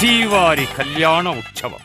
శ్రీవారి కళ్యాణ ఉత్సవం.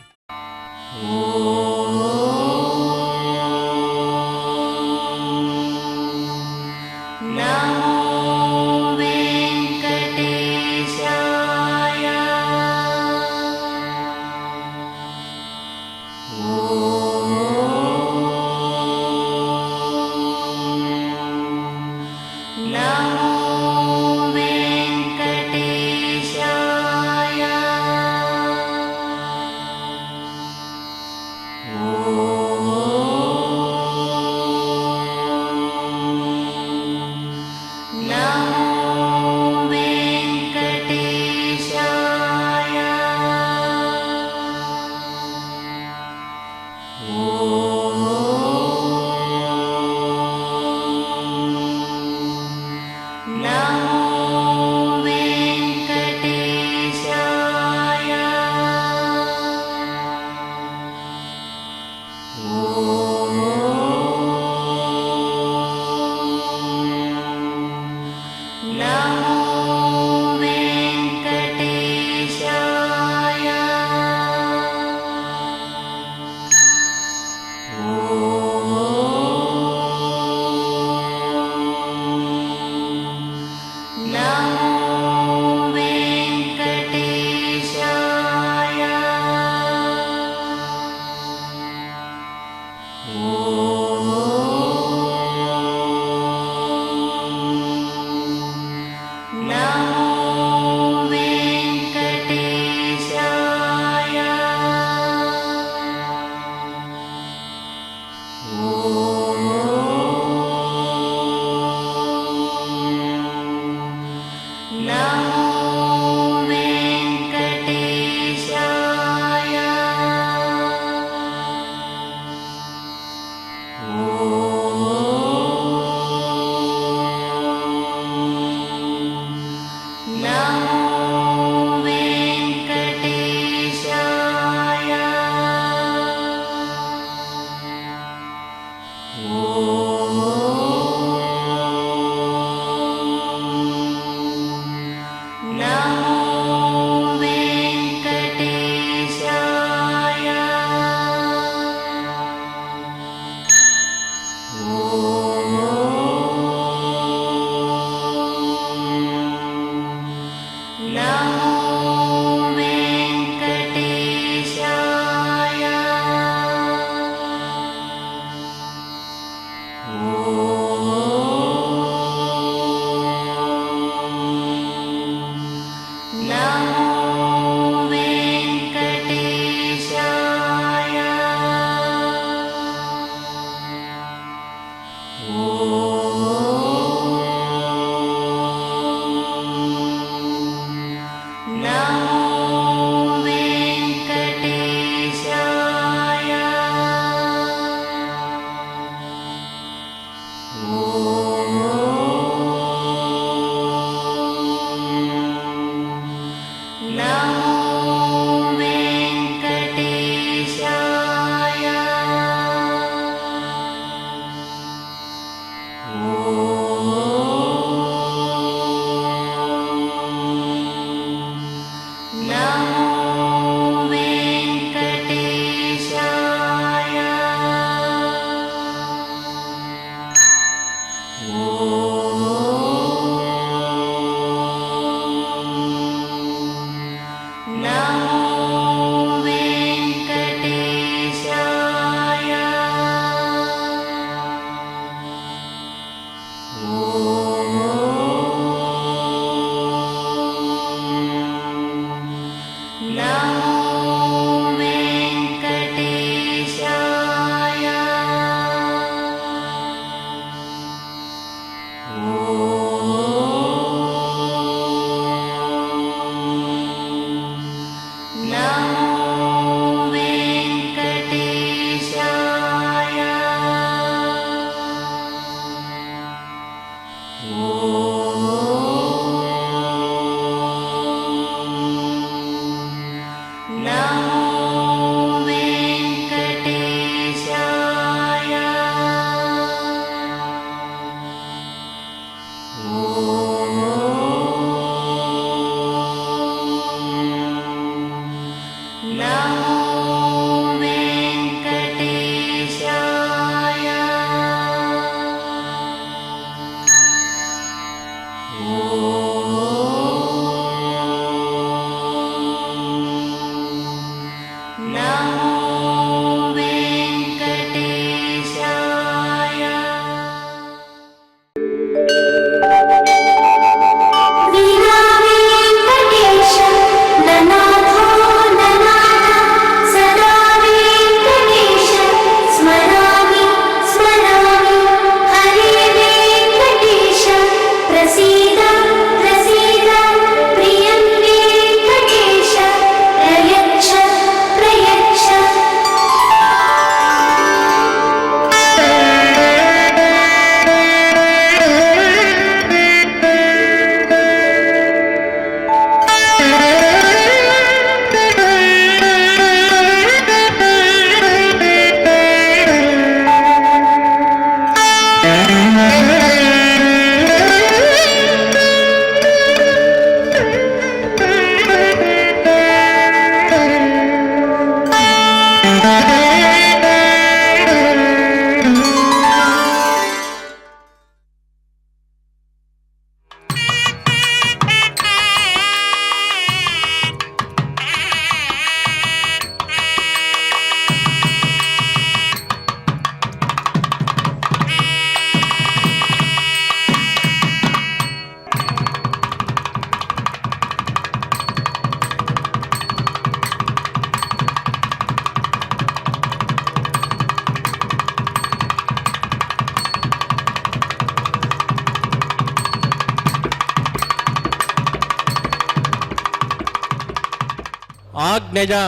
आज्ञया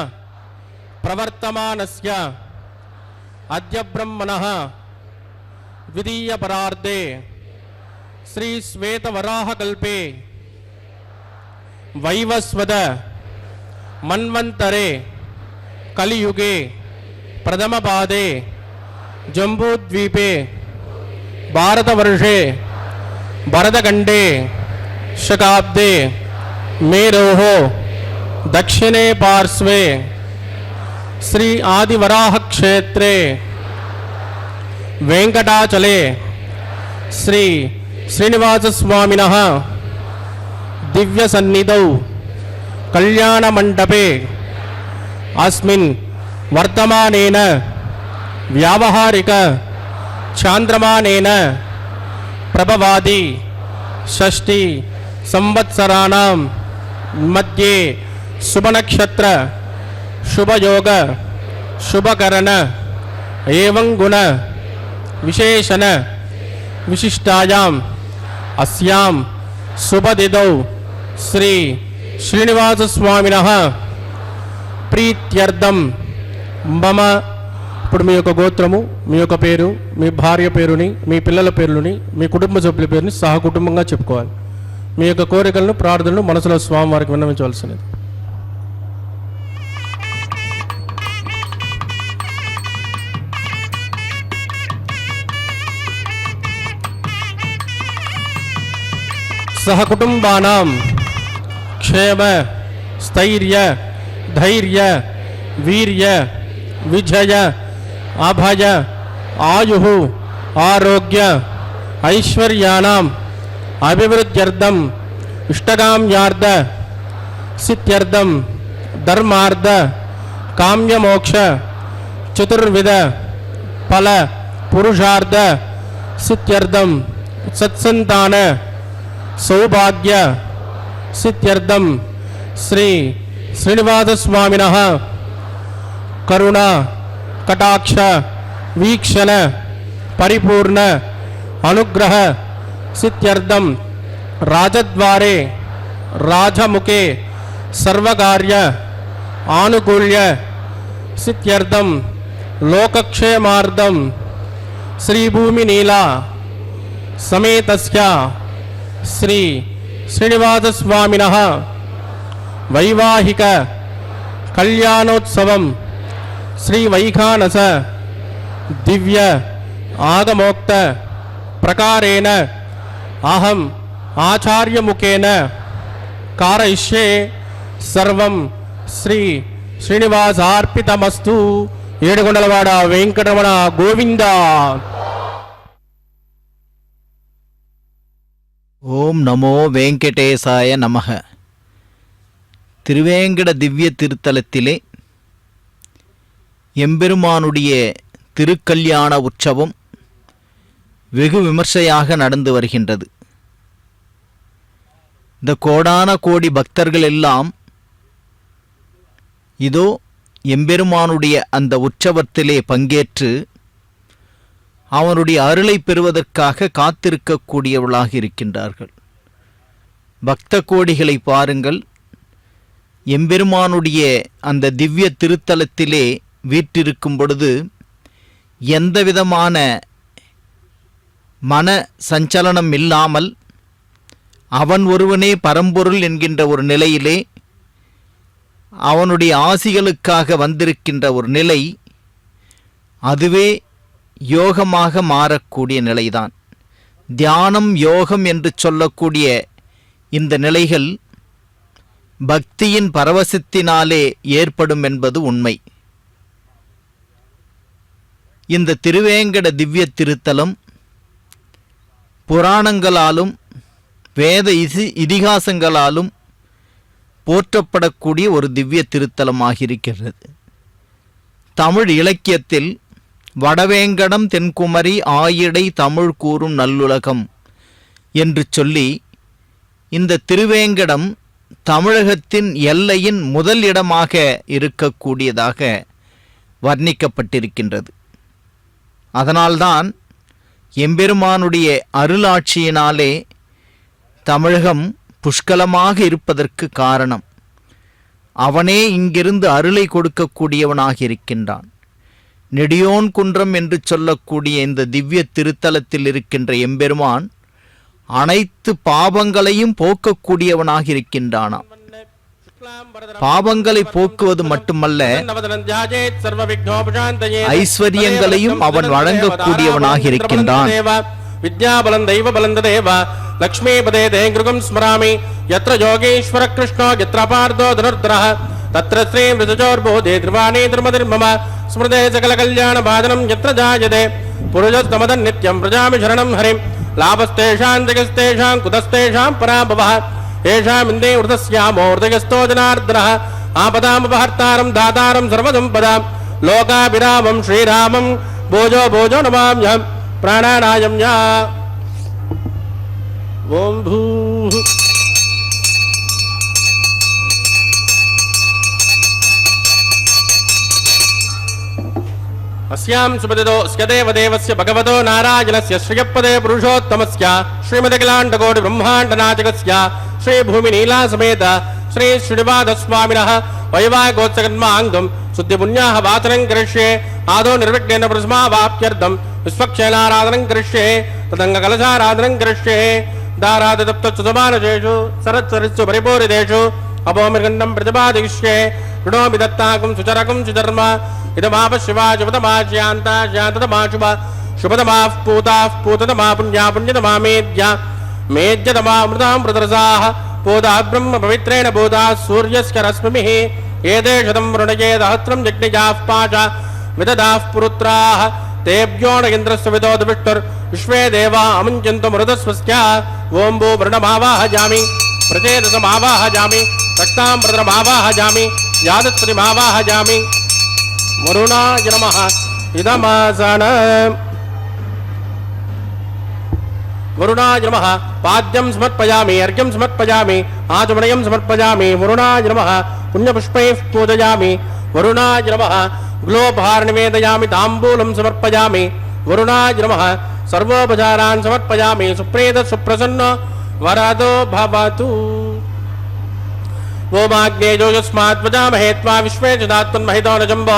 प्रवर्तमानस्य अद्य ब्रह्मणः द्वितीय परार्धे श्री श्वेत वराहकल्पे वैवस्वत मन्वन्तरे कलियुगे प्रथम पादे जम्बूद्वीपे भारतवर्षे भरतखण्डे शकाब्दे मेरोः दक्षिणे पार्श्वे श्री आदिवराह क्षेत्रे वेंकटाचले श्री श्रीनिवास स्वामिनः दिव्य सन्निधौ कल्याण मंडपे अस्मिन् वर्तमानेन व्यावहारिक चांद्रमानेन प्रभवादि षष्ठी संवत्सराणां मध्ये शुभ नक्षत्र शुभ योग शुभकरण एवं गुण विशेषण विशिष्टायां अस्यां शुभदिदौ श्री श्रीनिवास स्वामिनः प्रीत्यर्थं मम ఇప్పుడు మీ యొక్క గోత్రము మీ యొక్క పేరు మీ భార్య పేరుని మీ పిల్లల పేర్లని మీ కుటుంబ సభ్యుల పేరుని సహకుటుంబంగా చెప్పుకోవాలి. మీ యొక్క కోరికలను ప్రార్థనలు మనసులో స్వామివారికి విన్నవించవలసినది. सहकुटुंबानां क्षेम स्थैर्य धैर्य वीर्य विजय अभय आयुः आरोग्य ऐश्वर्याणाम् अभिवृद्ध्यर्थम् इष्टकाम्यार्थ सिद्ध्यर्थं धर्मार्थ काम्यमोक्ष चतुर्विध फल पुरुषार्थ सिद्ध्यर्थं सत्संतान सौभाग्य सिद्ध्यर्थं श्री श्रीनिवास स्वामिनः करुणा कटाक्ष वीक्षण परिपूर्ण अनुग्रह सिद्ध्यर्थं राजद्वारे राजमुखे सर्वकार्य आनुकूल्य सिद्ध्यर्थं लोकक्षेमार्थं श्रीभूमिनीला समेतस्य श्री श्रीनिवास स्वामिनः वैवाहिक कल्याणोत्सवं श्री वैखानस दिव्य आगमोक्त प्रकारेण अहम् आचार्य मुखेन कारयिष्ये सर्वं श्री श्रीनिवासार्पितमस्तु. ఏడుకొండలవాడ వెంకటరమణ గోవింద. ஓம் நமோ வெங்கடேசாய நமக. திருவேங்கட திவ்ய திருத்தலத்திலே எம்பெருமானுடைய திருக்கல்யாண உற்சவம் வெகு விமர்சையாக நடந்து வருகின்றது. இந்த கோடான கோடி பக்தர்கள் எல்லாம் இதோ எம்பெருமானுடைய அந்த உற்சவத்திலே பங்கேற்று அவனுடைய அருளை பெறுவதற்காக காத்திருக்கக்கூடியவர்களாக இருக்கின்றார்கள். பக்த கோடிகளை பாருங்கள். எம்பெருமானுடைய அந்த திவ்ய திருத்தலத்திலே வீற்றிருக்கும் பொழுது எந்தவிதமான மன சஞ்சலனம் இல்லாமல் அவன் ஒருவனே பரம்பொருள் என்கின்ற ஒரு நிலையிலே அவனுடைய ஆசிகளுக்காக வந்திருக்கின்ற ஒரு நிலை, அதுவே யோகமாக மாறக்கூடிய நிலைதான். தியானம் யோகம் என்று சொல்லக்கூடிய இந்த நிலைகள் பக்தியின் பரவசத்தினாலே ஏற்படும் என்பது உண்மை. இந்த திருவேங்கட திவ்ய திருத்தலம் புராணங்களாலும் வேத இதிகாசங்களாலும் போற்றப்படக்கூடிய ஒரு திவ்ய திருத்தலமாகியிருக்கிறது. தமிழ் இலக்கியத்தில் வடவேங்கடம் தென்குமரி ஆயிடை தமிழ் கூறும் நல்லுலகம் என்று சொல்லி இந்த திருவேங்கடம் தமிழகத்தின் எல்லையின் முதல் இடமாக இருக்கக்கூடியதாக வர்ணிக்கப்பட்டிருக்கின்றது. அதனால்தான் எம்பெருமானுடைய அருளாட்சியினாலே தமிழகம் புஷ்கலமாக இருப்பதற்கு காரணம் அவனே இங்கிருந்து அருளை கொடுக்கக்கூடியவனாக இருக்கின்றான். நெடியோன் குன்றம் என்று சொல்லக்கூடிய இந்த திவ்ய திருத்தலத்தில் இருக்கின்ற எம்பெருமான் அனைத்து பாவங்களையும் போக்கக்கூடியவனாக இருக்கின்றானாம். பாவங்களை போக்குவது மட்டுமல்ல, ஐஸ்வர்யங்களையும் அவன் வழங்கக்கூடியவனாக இருக்கின்றான். வித்யாபலம் தெய்வ பலந்ததேவ லக்ஷ்மீபதே தேங்கிருகம் ஸ்மராமி யத்ர யோகேஸ்வர கிருஷ்ணோ யத்ர பார்தோ தனுர்தரஹ தத்ர ஸ்ரீ விருஜோர்போதே திருவாணி திருமதிர்மம ஸ்மிருதே சகல கல்யாண பாதனம் யத்ர ஜாயதே புருஷஸ்தமதன் நித்யம் பிரஜாமி சரணம் ஹரிம் லாபஸ்தேஷாம் ஜகஸ்தேஷாம் குதஸ்தேஷாம் பராபவஹ ஏஷாம் இந்தே உர்தஸ்யாமோ உர்தயஸ்தோ ஜனார்தனஹ ஆபதாமபஹர்த்தாரம் தாதாரம் சர்வசம்பதாம் லோகாபிராமம் ஸ்ரீராமம் போஜோ போஜோ நமாம்யம் பிராணாநாயம் யா. ஓம் பூ अस्यां सुपदितो स्यदेवदेवस्य भगवतो नारायणस्य श्रियपदे पुरुषोत्तमस्य श्रीमदखिलाण्डकोटि ब्रह्माण्डनायकस्य श्रीभूमिनीलासमेत श्री श्रीनिवासस्वामिनः वैवाहिकोत्सकर्माङ्गं शुद्धिपुण्याः वाचनं करिष्ये आदौ निर्विघ्नेन प्रसमावाप्त्यर्थं विश्वक्षेणाराधनं करिष्ये तदङ्गकलशाराधनं करिष्ये दारादतप्तसुतमानजेषु सरत्सरित्सु परिपूरितेषु अपोमृगण्डं प्रतिपादयिष्ये कृणोमि दत्ताकं सुचरकं सुधर्म इदमाप शिवाजुपदमाश्यान्ता शान्ततमाशुभ शुभतमाः पूताः पूततमा पुण्या पुण्यतमा मेद्या मेद्यतमामृतां प्रदरसाः पूताः ब्रह्म पवित्रेण भूताः सूर्यस्य रश्मिभिः एते शतं वृणयेदहस्रं यज्ञजाः पाच विददाः पुरुत्राः तेभ्यो न इन्द्रस्य विदोदविष्टुर्विश्वे देवा अमुञ्चन्तु मृतस्वस्य ओं भू वृणमावाहयामि प्रचेतसमावाहयामि रक्तां प्रदरमावाहयामि यादत्रिमावाहयामि वरुणाय नमः इदमासन वरुणाय नमः पाद्यं समर्पयामि अर्घ्यं समर्पयामि आचमनीयं समर्पयामि वरुणाय नमः पुण्यपुष्पैः पूजयामि वरुणाय नमः ग्लोपहार निवेदयामि ताम्बूलं समर्पयामि वरुणाय नमः सर्वोपचारान् समर्पयामि सुप्रीत सुप्रसन्न वरदो भवतु ओमाग्नेयो यस्मात् वजामहे त्वा विश्वे जदात्मन्महितो न जम्बो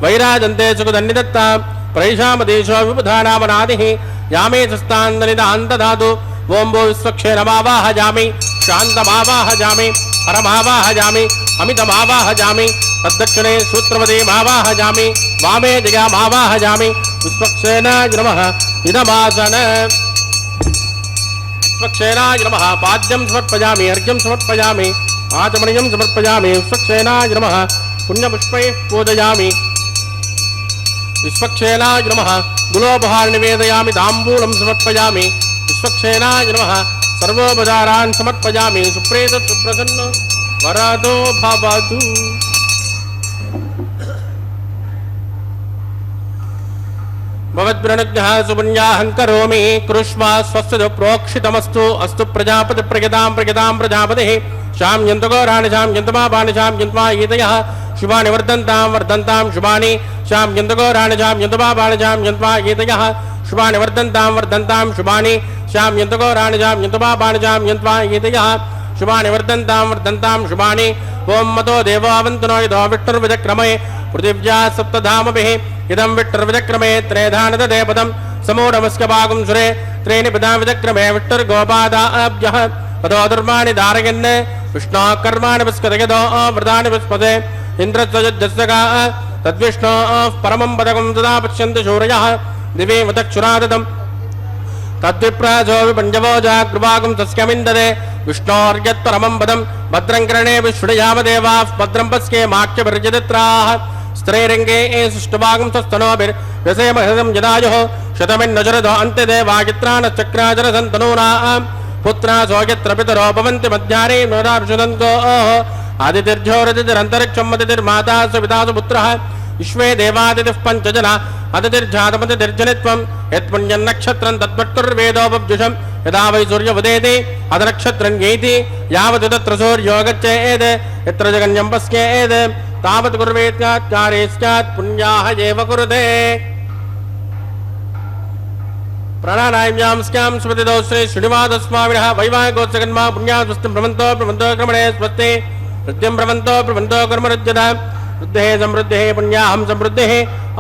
वैराजन्ते सुखदन्निदत्ता प्रैषामदेशो विबुधानामनादिः यामे सस्तान्दनिदान्तधातु ओं भो विश्वक्षेणमावाहयामि शान्तमावाहयामि परमावाहयामि अमितमावाहयामि तद्दक्षिणे सूत्रवतीमावाहयामि वामे जयामावाहयामि विश्वक्षेणाय नमः इदमासन विश्वक्षेणाय नमः पाद्यं समर्पयामि अर्घ्यं समर्पयामि आचमनीयं समर्पयामि विश्वक्षेणाय नमः पुण्यपुष्पैः पूजयामि विश्वक्षेणाय नमः गुलोपहार निवेदयामि ताम्बूलं समर्पयामि विश्वक्षेणाय नमः सर्वोपचारान् समर्पयामि। सुप्रेत सुप्रसन्न वरदो भवतु। भवद्वृणज्ञः सुपुण्याहं करोमि कृष्वा स्वस्य प्रोक्षितमस्तु। अस्तु प्रजापति प्रजतां प्रजापतिः शां यन्तगोराणि शां यन्तमापानि शां यन्त्वा ईतयः शुभानि वर्धन्तां शुभानि शां यन्तगोराणि शां यन्तमापानि शां यन्त्वा ईतयः शुभानि वर्धन्तां शुभानि शां यन्तगोराणि शां यन्तमापानि शां यन्त्वा ईतयः शुभानि वर्धन्तां शुभानि। ओं मतो देवावन्तनो यतो विष्णुर्विचक्रमे पृथिव्या सप्तधामभिः इदं विष्णुर्विचक्रमे त्रेधानददे पदं समूढमस्य भागं सुरे त्रीणि पदा विचक्रमे विष्णुर्गोपादाभ्यः पदो धर्माणि धारयन् विष्णोः कर्माणि विस्कदयदो व्रतानि विस्पदे इन्द्रस्वजस्यगा तद्विष्णोः परमं पदकं तदा पश्यन्ति शूरयः दिवे वदक्षुरादतम् तद्विप्राजो विपञ्जवो जाग्रभागं तस्यमिन्ददे विष्णोर्यत्परमं पदं भद्रं कर्णे विष्णुयामदेवाः भद्रं पश्ये माक्यभिर्यजत्राः स्त्रैरङ्गे सुष्टुभागं स्वस्तनोभिर्व्यसेमहृदं यदायुः शतमिन्नजरदो अन्त्यदेवागित्रानश्चक्राजरसन्तनूनां पुत्रासो यत्र पितरो भवन्ति मध्याह्ने नोदार्षदन्तोः आदितिर्ज्योरतिरन्तरिक्षं मतिर्माता सुपिता सुपुत्रः विश्वे देवादितिः पञ्चजना अतिथिर्जातमतिर्जनित्वं यत्पुण्यन्नक्षत्रं तद्वट्टुर्वेदोपब्जुषं यदा वै सूर्योदयति अधनक्षत्रं येति यावत् तत्र सूर्यो गच्छेत् यत्र जगन्यं पश्येत् तावत् कुर्वेत्यात्कारे स्यात् पुण्याः एव कुरुते। प्राणानायम्यां स्यां स्मृतिदो श्री श्रीनिवासस्वामिनः वैवाहिकोत्सकन्मा पुण्याः स्वस्ति भ्रमन्तो क्रमणे स्वस्ति वृद्धिं भ्रमन्तो कर्मरुज्यता वृद्धेः समृद्धेः पुण्याहं समृद्धेः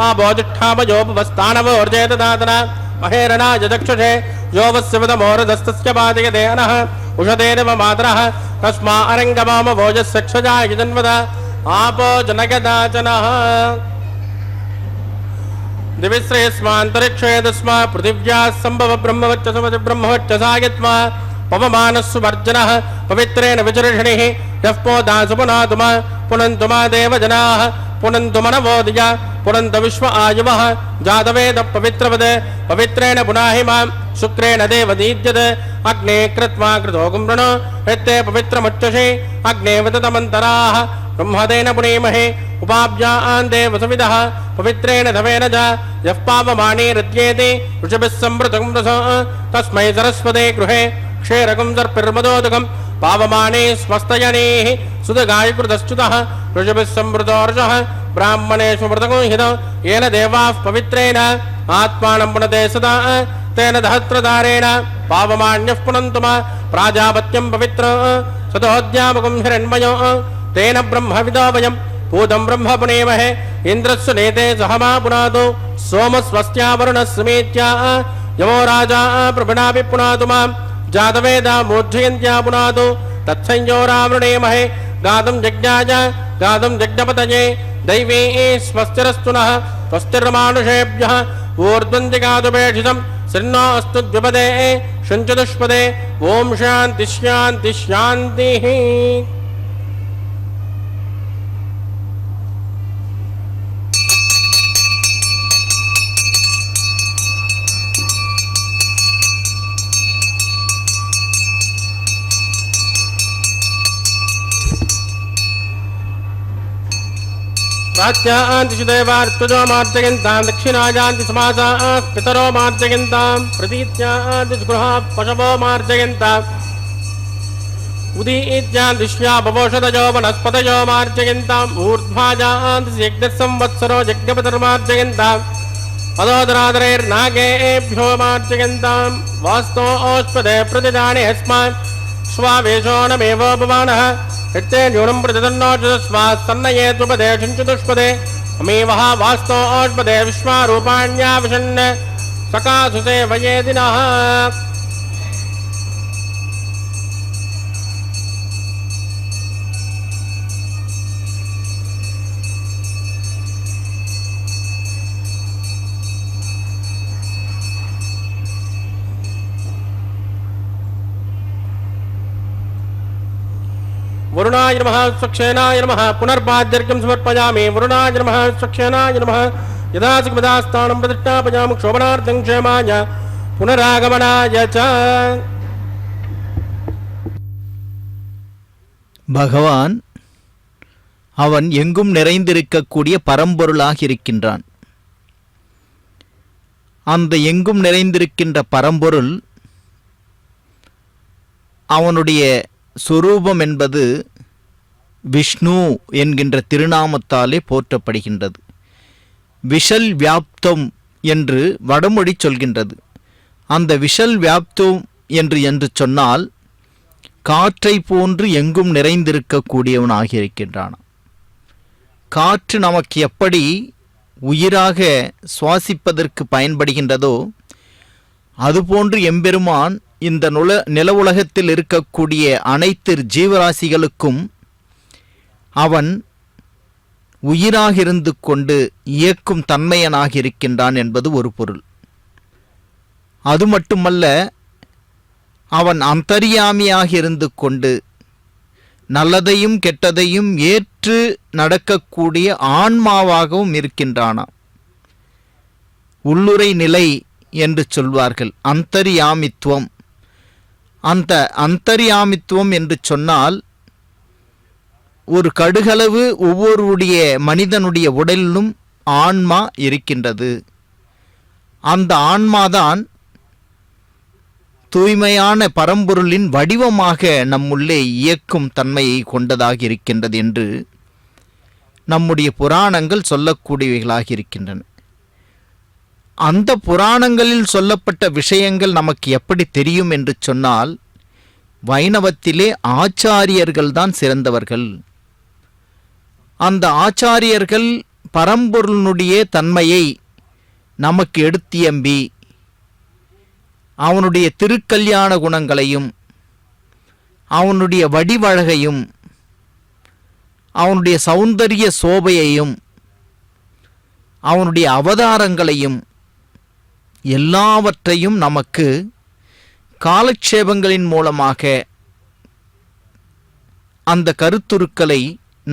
आबोधिष्ठामयोपवस्थानवोर्जयतदातना महेरणाय चक्षुषे यो वस्यवदमोरधस्तस्य पादयते अनः उषतेरव मातरः तस्मा अरङ्गमाम भोजस्सक्षजाय जन्मद आपो जनकदाचनः दिविश्रेयस्मान्तरिक्षे तस्मा पृथिव्याः सम्भव ब्रह्मवच्चसमति ब्रह्मवच्चसायत्मा पवमानस्सुवर्जनः पवित्रेण विचर्षणिः यः पोदासुपुनातुमा पुनन्तुमा देवजनाः पुनन्तुमनवोदय पुनन्त विश्व आयुवः जातवेद पवित्रवद पवित्रेण पुनाहि मां शुक्रेण देवदीद्यत अग्ने कृत्वा कृतो गुम्रणो यत्ते पवित्रमुच्चषे अग्ने वदतमन्तराः ब्रह्मदेन पुनीमहे उपाभ्यान् देवसविदः पवित्रेण धवेन च यः पावमाने रज्येते ऋषभिः संवृतं रसो तस्मै सरस्वते गृहे क्षेरकं सर्पिर्मदोदकं पावमाने स्वस्तयनेः सुदगायकृतश्च्युतः ऋषभिः संवृतोर्षः ब्राह्मणेषु मृतको हित येन देवाः पवित्रेण आत्मानं पुनते सदा तेन दहस्रधारेण पावमान्यः पुनन्तुमा प्राजापत्यं पवित्र सतोऽध्यापकं हिरण्मयो तेन ब्रह्मविदो वयं पूतं ब्रह्म पुनेमहे इन्द्रस्य नेते सहमा पुनातु सोमस्वस्त्यावरुणस्समेत्या यमो राजा प्रभृणापि पुनातु मां जातवेदा मोर्जयन्त्या पुनातु तत्संयोरावृणेमहे गातुं यज्ञाय गातुं यज्ञपतये दैवे स्वस्तिरस्तु नः स्वस्तिर्मानुषेभ्यः ऊर्ध्वन्दिगातुपेक्षितं श्रृण्णो अस्तु द्विपदे शुञ्चतुष्पदे ॐ शान्ति शान्ति शान्तिः। प्राच्यान्ति देवार्तुजो मार्जयन्तां दक्षिणायान्ति समासाः पितरो मार्जयन्तां प्रतीत्यान्ति गृहाः पशवो मार्जयन्ताम् उदीत्यान्ति श्यापवोषधयो वनस्पतयो मार्जयन्ताम् ऊर्ध्वाजान्ति यज्ञसंवत्सरो यज्ञपतिर्मार्जयन्ताम् अदोदरादरैर्नागेभ्यो मार्जयन्तां वास्तोऽस्पदे प्रतिदाने अस्मान् स्वावेशोऽनमेवोपमानः इत्ते न्यूनं प्रतिदन्नोचस्वास्तन्नये त्वपदे शुञ्चतुष्पदे अमेवः वास्तोऽस्पदे विश्वारूपाण्याविशन् सकासुसे वयेदिनः। वरुणाय नमः स्वक्षेनाय नमः पुनर्पाद्यर्घ्यं समर्पयामि। वरुणाय नमः स्वक्षेनाय नमः यदाचिकपदास्थानं प्रतिष्ठापयामि क्षोभनार्थं क्षेमाय पुनरागमनाय च। பகவான் அவன் எங்கும் நிறைந்திருக்கக்கூடிய பரம்பொருளாக இருக்கின்றான். அந்த எங்கும் நிறைந்திருக்கின்ற பரம்பொருள் அவனுடைய சொரூபம் என்பது விஷ்ணு என்கின்ற திருநாமத்தாலே போற்றப்படுகின்றது. விஷல் வியாப்தம் என்று வடமொழி சொல்கின்றது. அந்த விஷல் வியாப்தம் என்று சொன்னால் காற்றை போன்று எங்கும் நிறைந்திருக்கக்கூடியவனாக இருக்கின்றான். காற்று நமக்கு எப்படி உயிராக சுவாசிப்பதற்கு பயன்படுகின்றதோ அதுபோன்று எம்பெருமான் இந்த நில உலகத்தில் இருக்கக்கூடிய அனைத்து ஜீவராசிகளுக்கும் அவன் உயிராக இருந்து கொண்டு இயக்கும் தன்மையனாக இருக்கின்றான் என்பது ஒரு பொருள். அது மட்டுமல்ல, அவன் அந்தர்யாமியாக இருந்து கொண்டு நல்லதையும் கெட்டதையும் ஏற்று நடக்கக்கூடிய ஆன்மாவாகவும் இருக்கின்றானாம். உள்ளுரை நிலை என்று சொல்வார்கள் அந்தர்யாமித்துவம். அந்த அந்தர்யாமித்துவம் என்று சொன்னால் ஒரு கடுகளவு ஒவ்வொருடைய மனிதனுடைய உடலிலும் ஆன்மா இருக்கின்றது. அந்த ஆன்மாதான் தூய்மையான பரம்பொருளின் வடிவமாக நம்முள்ளே இயக்கும் தன்மையை கொண்டதாக இருக்கின்றது என்று நம்முடைய புராணங்கள் சொல்லக்கூடியவைகளாக இருக்கின்றன. அந்த புராணங்களில் சொல்லப்பட்ட விஷயங்கள் நமக்கு எப்படி தெரியும் என்று சொன்னால், வைணவத்திலே ஆச்சாரியர்கள் தான் சிறந்தவர்கள். அந்த ஆச்சாரியர்கள் பரம்பொருளினுடைய தன்மையை நமக்கு எடுத்தியம்பி அவனுடைய திருக்கல்யாண குணங்களையும் அவனுடைய வடிவழகையும் அவனுடைய சௌந்தரிய சோபையையும் அவனுடைய அவதாரங்களையும் எல்லாவற்றையும் நமக்கு காலக்ஷேபங்களின் மூலமாக அந்த கருத்துருக்களை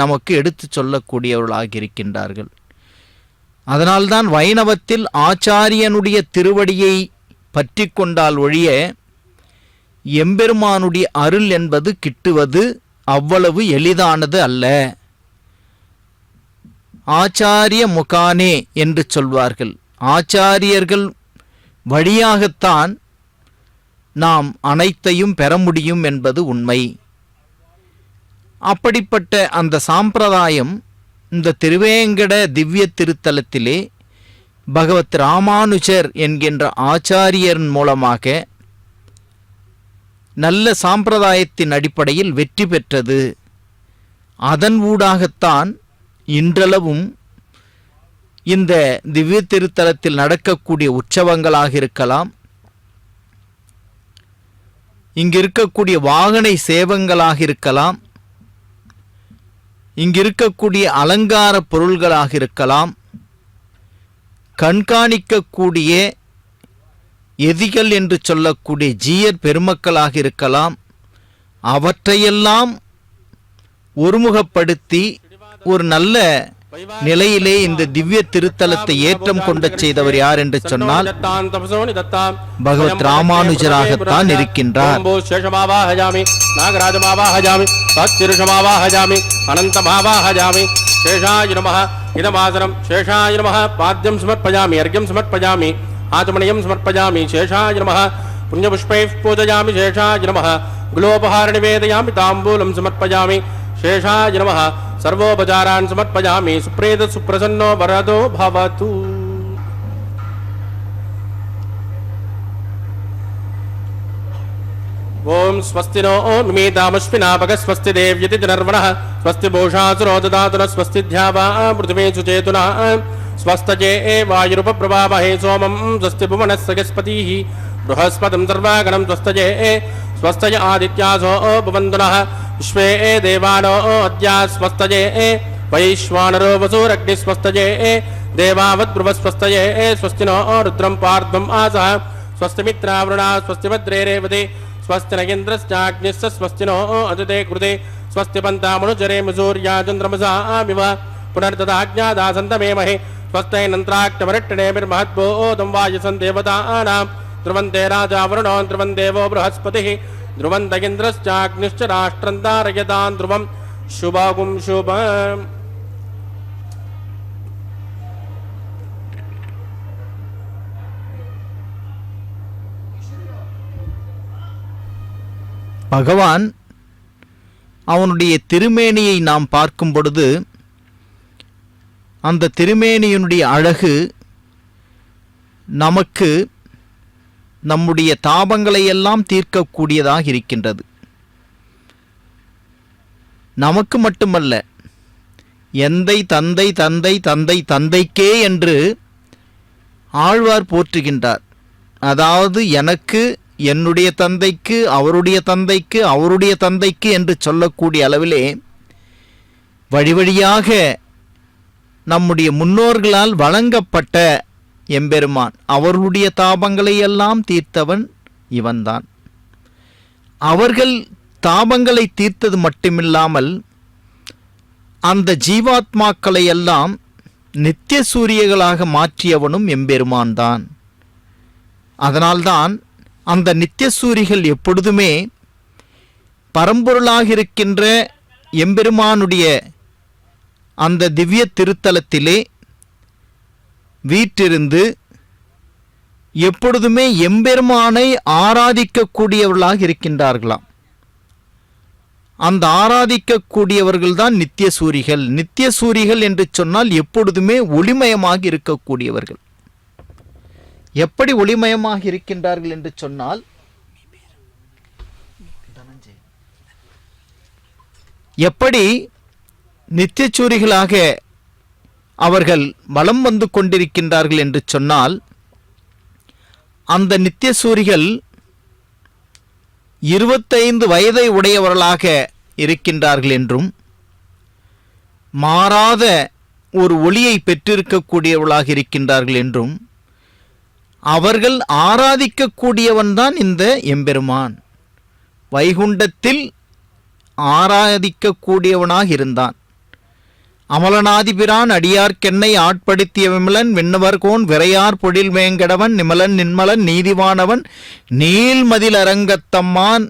நமக்கு எடுத்து சொல்லக்கூடியவர்களாக இருக்கின்றார்கள். அதனால்தான் வைணவத்தில் ஆச்சாரியனுடைய திருவடியை பற்றி கொண்டால் ஒழிய எம்பெருமானுடைய அருள் என்பது கிட்டுவது அவ்வளவு எளிதானது அல்ல. ஆச்சாரிய முகானே என்று சொல்வார்கள். ஆச்சாரியர்கள் வழியாகத்தான் நாம் அனைத்தையும் பெற முடியும் என்பது உண்மை. அப்படிப்பட்ட அந்த சாம்பிரதாயம் இந்த திருவேங்கட திவ்ய திருத்தலத்திலே பகவத் ராமானுஜர் என்கின்ற ஆச்சாரியரின் மூலமாக நல்ல சாம்பிரதாயத்தின் அடிப்படையில் வெற்றி பெற்றது. அதன் ஊடாகத்தான் இன்றளவும் இந்த திவ்ய திருத்தலத்தில் நடக்கக்கூடிய உற்சவங்களாக இருக்கலாம், இங்கு இருக்கக்கூடிய வாகனை சேவங்களாக இருக்கலாம், இங்கு இருக்கக்கூடிய அலங்கார பொருள்களாக இருக்கலாம், கண்காணிக்கக்கூடிய எதிகள் என்று சொல்லக்கூடிய ஜீயர் பெருமக்களாக இருக்கலாம், அவற்றையெல்லாம் ஒருமுகப்படுத்தி ஒரு நல்ல நிலையிலே இந்த திவ்ய திருத்தலத்தை ஏற்றம் கொண்ட செய்தவர் யார் என்று சொன்னால் பகவத் ராமானுஜராகத்தான் இருக்கின்றார். சேஷாய நமः இதமாசனம் சேஷாய நமः பாத்யம் சமர்ப்பயாமி அர்க்யம் சமர்ப்பயாமி ஆச்சமணியம் சமர்ப்பயாமி சேஷாய நமः புண்ணியபுஷ்பைः பூஜயாமி சேஷாய நமः குலோபஹார நிவேதயாமி தாம்பூலம் சமர்ப்பயாமி சேஷாய நமः சர்வோபசாரான் சமர்ப்பயாமி சுப்ரேத சுப்ரசன்னோ வரதோ பவது. ஓம் ஸ்வஸ்தி நோ நிமீதாமஸ்மினாபக ஸ்வஸ்தி தேவ்யதி நர்வணः ஸ்வஸ்தி பூஷாசுரோ ததாதுன ஸ்வஸ்தி த்யாவா பிருத்திவே சுச்சேதுனா ஸ்வஸ்தஜே வாயுருபப்ரவாமஹே சோமம் ஸ்வஸ்தி புவனஸ்ஸகஸ்பதிः बृहस्पतिं सर्वागणं स्वस्तये स्वस्तय आदित्यासो भवन्तुनः विश्वे देवानो अद्या स्वस्तये वैश्वानरो वसुरग्निस्वस्तये देवावद्ब्रुवस्वस्तये स्वस्तिनो रुद्रं पार्ध्वम् आसः स्वस्तिमित्रावरुणा स्वस्तिभद्रे रेवते स्वस्ति न इन्द्रश्चाग्निश्च स्वस्तिनो अदिते कृते स्वस्ति पन्तामनुचरे सूर्या चन्द्रमसामिव पुनर्ददाज्ञादासन्तमेमहे स्वस्तैनन्त्राक्तमरट्टणेभिर्महद्भूतं वायुसं देवतानां ध्रुवन्ते राजा वरुणो ध्रुवन् देवो बृहस्पतिः ध्रुवन्तगिन्द्रश्चाग्निश्च राष्ट्रं धारयतां ध्रुवं शुभागुं शुभम्. பகவான் அவனுடைய திருமேனியை நாம் பார்க்கும் பொழுது அந்த திருமேனியினுடைய அழகு நமக்கு நம்முடைய தாபங்களை எல்லாம் தீர்க்கக்கூடியதாக இருக்கின்றது. நமக்கு மட்டுமல்ல, எந்தை தந்தை தந்தை தந்தை தந்தைக்கே என்று ஆழ்வார் போற்றுகின்றார். அதாவது எனக்கு, என்னுடைய தந்தைக்கு, அவருடைய தந்தைக்கு, அவருடைய தந்தைக்கு என்று சொல்லக்கூடிய அளவிலே வழி வழியாக நம்முடைய முன்னோர்களால் வழங்கப்பட்ட எம்பெருமான், அவர்களுடைய தாபங்களை எல்லாம் தீர்த்தவன் இவன்தான். அவர்கள் தாபங்களை தீர்த்தது மட்டுமில்லாமல் அந்த ஜீவாத்மாக்களை எல்லாம் நித்திய சூரியர்களாக மாற்றியவனும் எம்பெருமான் தான். அதனால்தான் அந்த நித்திய சூரிகள் எப்பொழுதுமே பரம்பொருளாக இருக்கின்ற எம்பெருமானுடைய அந்த திவ்ய திருத்தலத்திலே வீற்றிருந்து எப்பொழுதுமே எம்பெருமானை ஆராதிக்கக்கூடியவர்களாக இருக்கின்றார்களாம். அந்த ஆராதிக்கக்கூடியவர்கள்தான் நித்திய சூரிகள். நித்திய சூரிகள் என்று சொன்னால் எப்பொழுதுமே ஒளிமயமாக இருக்கக்கூடியவர்கள். எப்படி ஒளிமயமாக இருக்கின்றார்கள் என்று சொன்னால், எப்படி நித்தியச்சூரிகளாக அவர்கள் வலம் வந்து கொண்டிருக்கின்றார்கள் என்று சொன்னால், அந்த நித்தியசூரிகள் 25 வயதை உடையவர்களாக இருக்கின்றார்கள் என்றும், மாறாத ஒரு ஒளியை பெற்றிருக்கக்கூடியவர்களாக இருக்கின்றார்கள் என்றும், அவர்கள் ஆராதிக்கக்கூடியவன்தான் இந்த எம்பெருமான். வைகுண்டத்தில் ஆராதிக்கக்கூடியவனாக இருந்தான். அமலனாதிபிரான் அடியார்க்கென்னை ஆட்படுத்திய விமலன் விண்ணவர்கோன் விரையார் பொழில் வேங்கடவன் நிமலன் நின்மலன் நீதிவானவன் நீள்மதில் அரங்கத்தம்மான்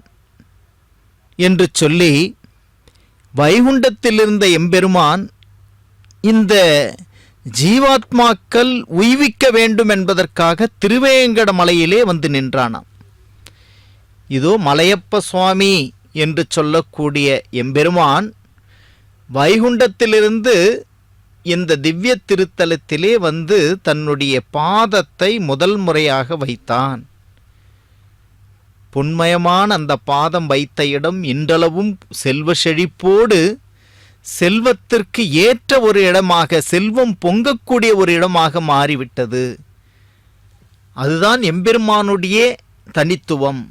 என்று சொல்லி வைகுண்டத்தில் இருந்த எம்பெருமான் இந்த ஜீவாத்மாக்கள் உய்விக்க வேண்டும் என்பதற்காக திருவேங்கட மலையிலே வந்து நின்றானாம். இதோ மலையப்ப சுவாமி என்று சொல்லக்கூடிய எம்பெருமான் வைகுண்டத்திலிருந்து இந்த திவ்ய திருத்தலத்திலே வந்து தன்னுடைய பாதத்தை முதல் முறையாக வைத்தான். பொன்மயமான அந்த பாதம் வைத்த இடம் இன்றளவும் செல்வ செழிப்போடு செல்வத்திற்கு ஏற்ற ஒரு இடமாக, செல்வம் பொங்கக்கூடிய ஒரு இடமாக மாறிவிட்டது. அதுதான் எம்பெருமானுடைய தனித்துவம்.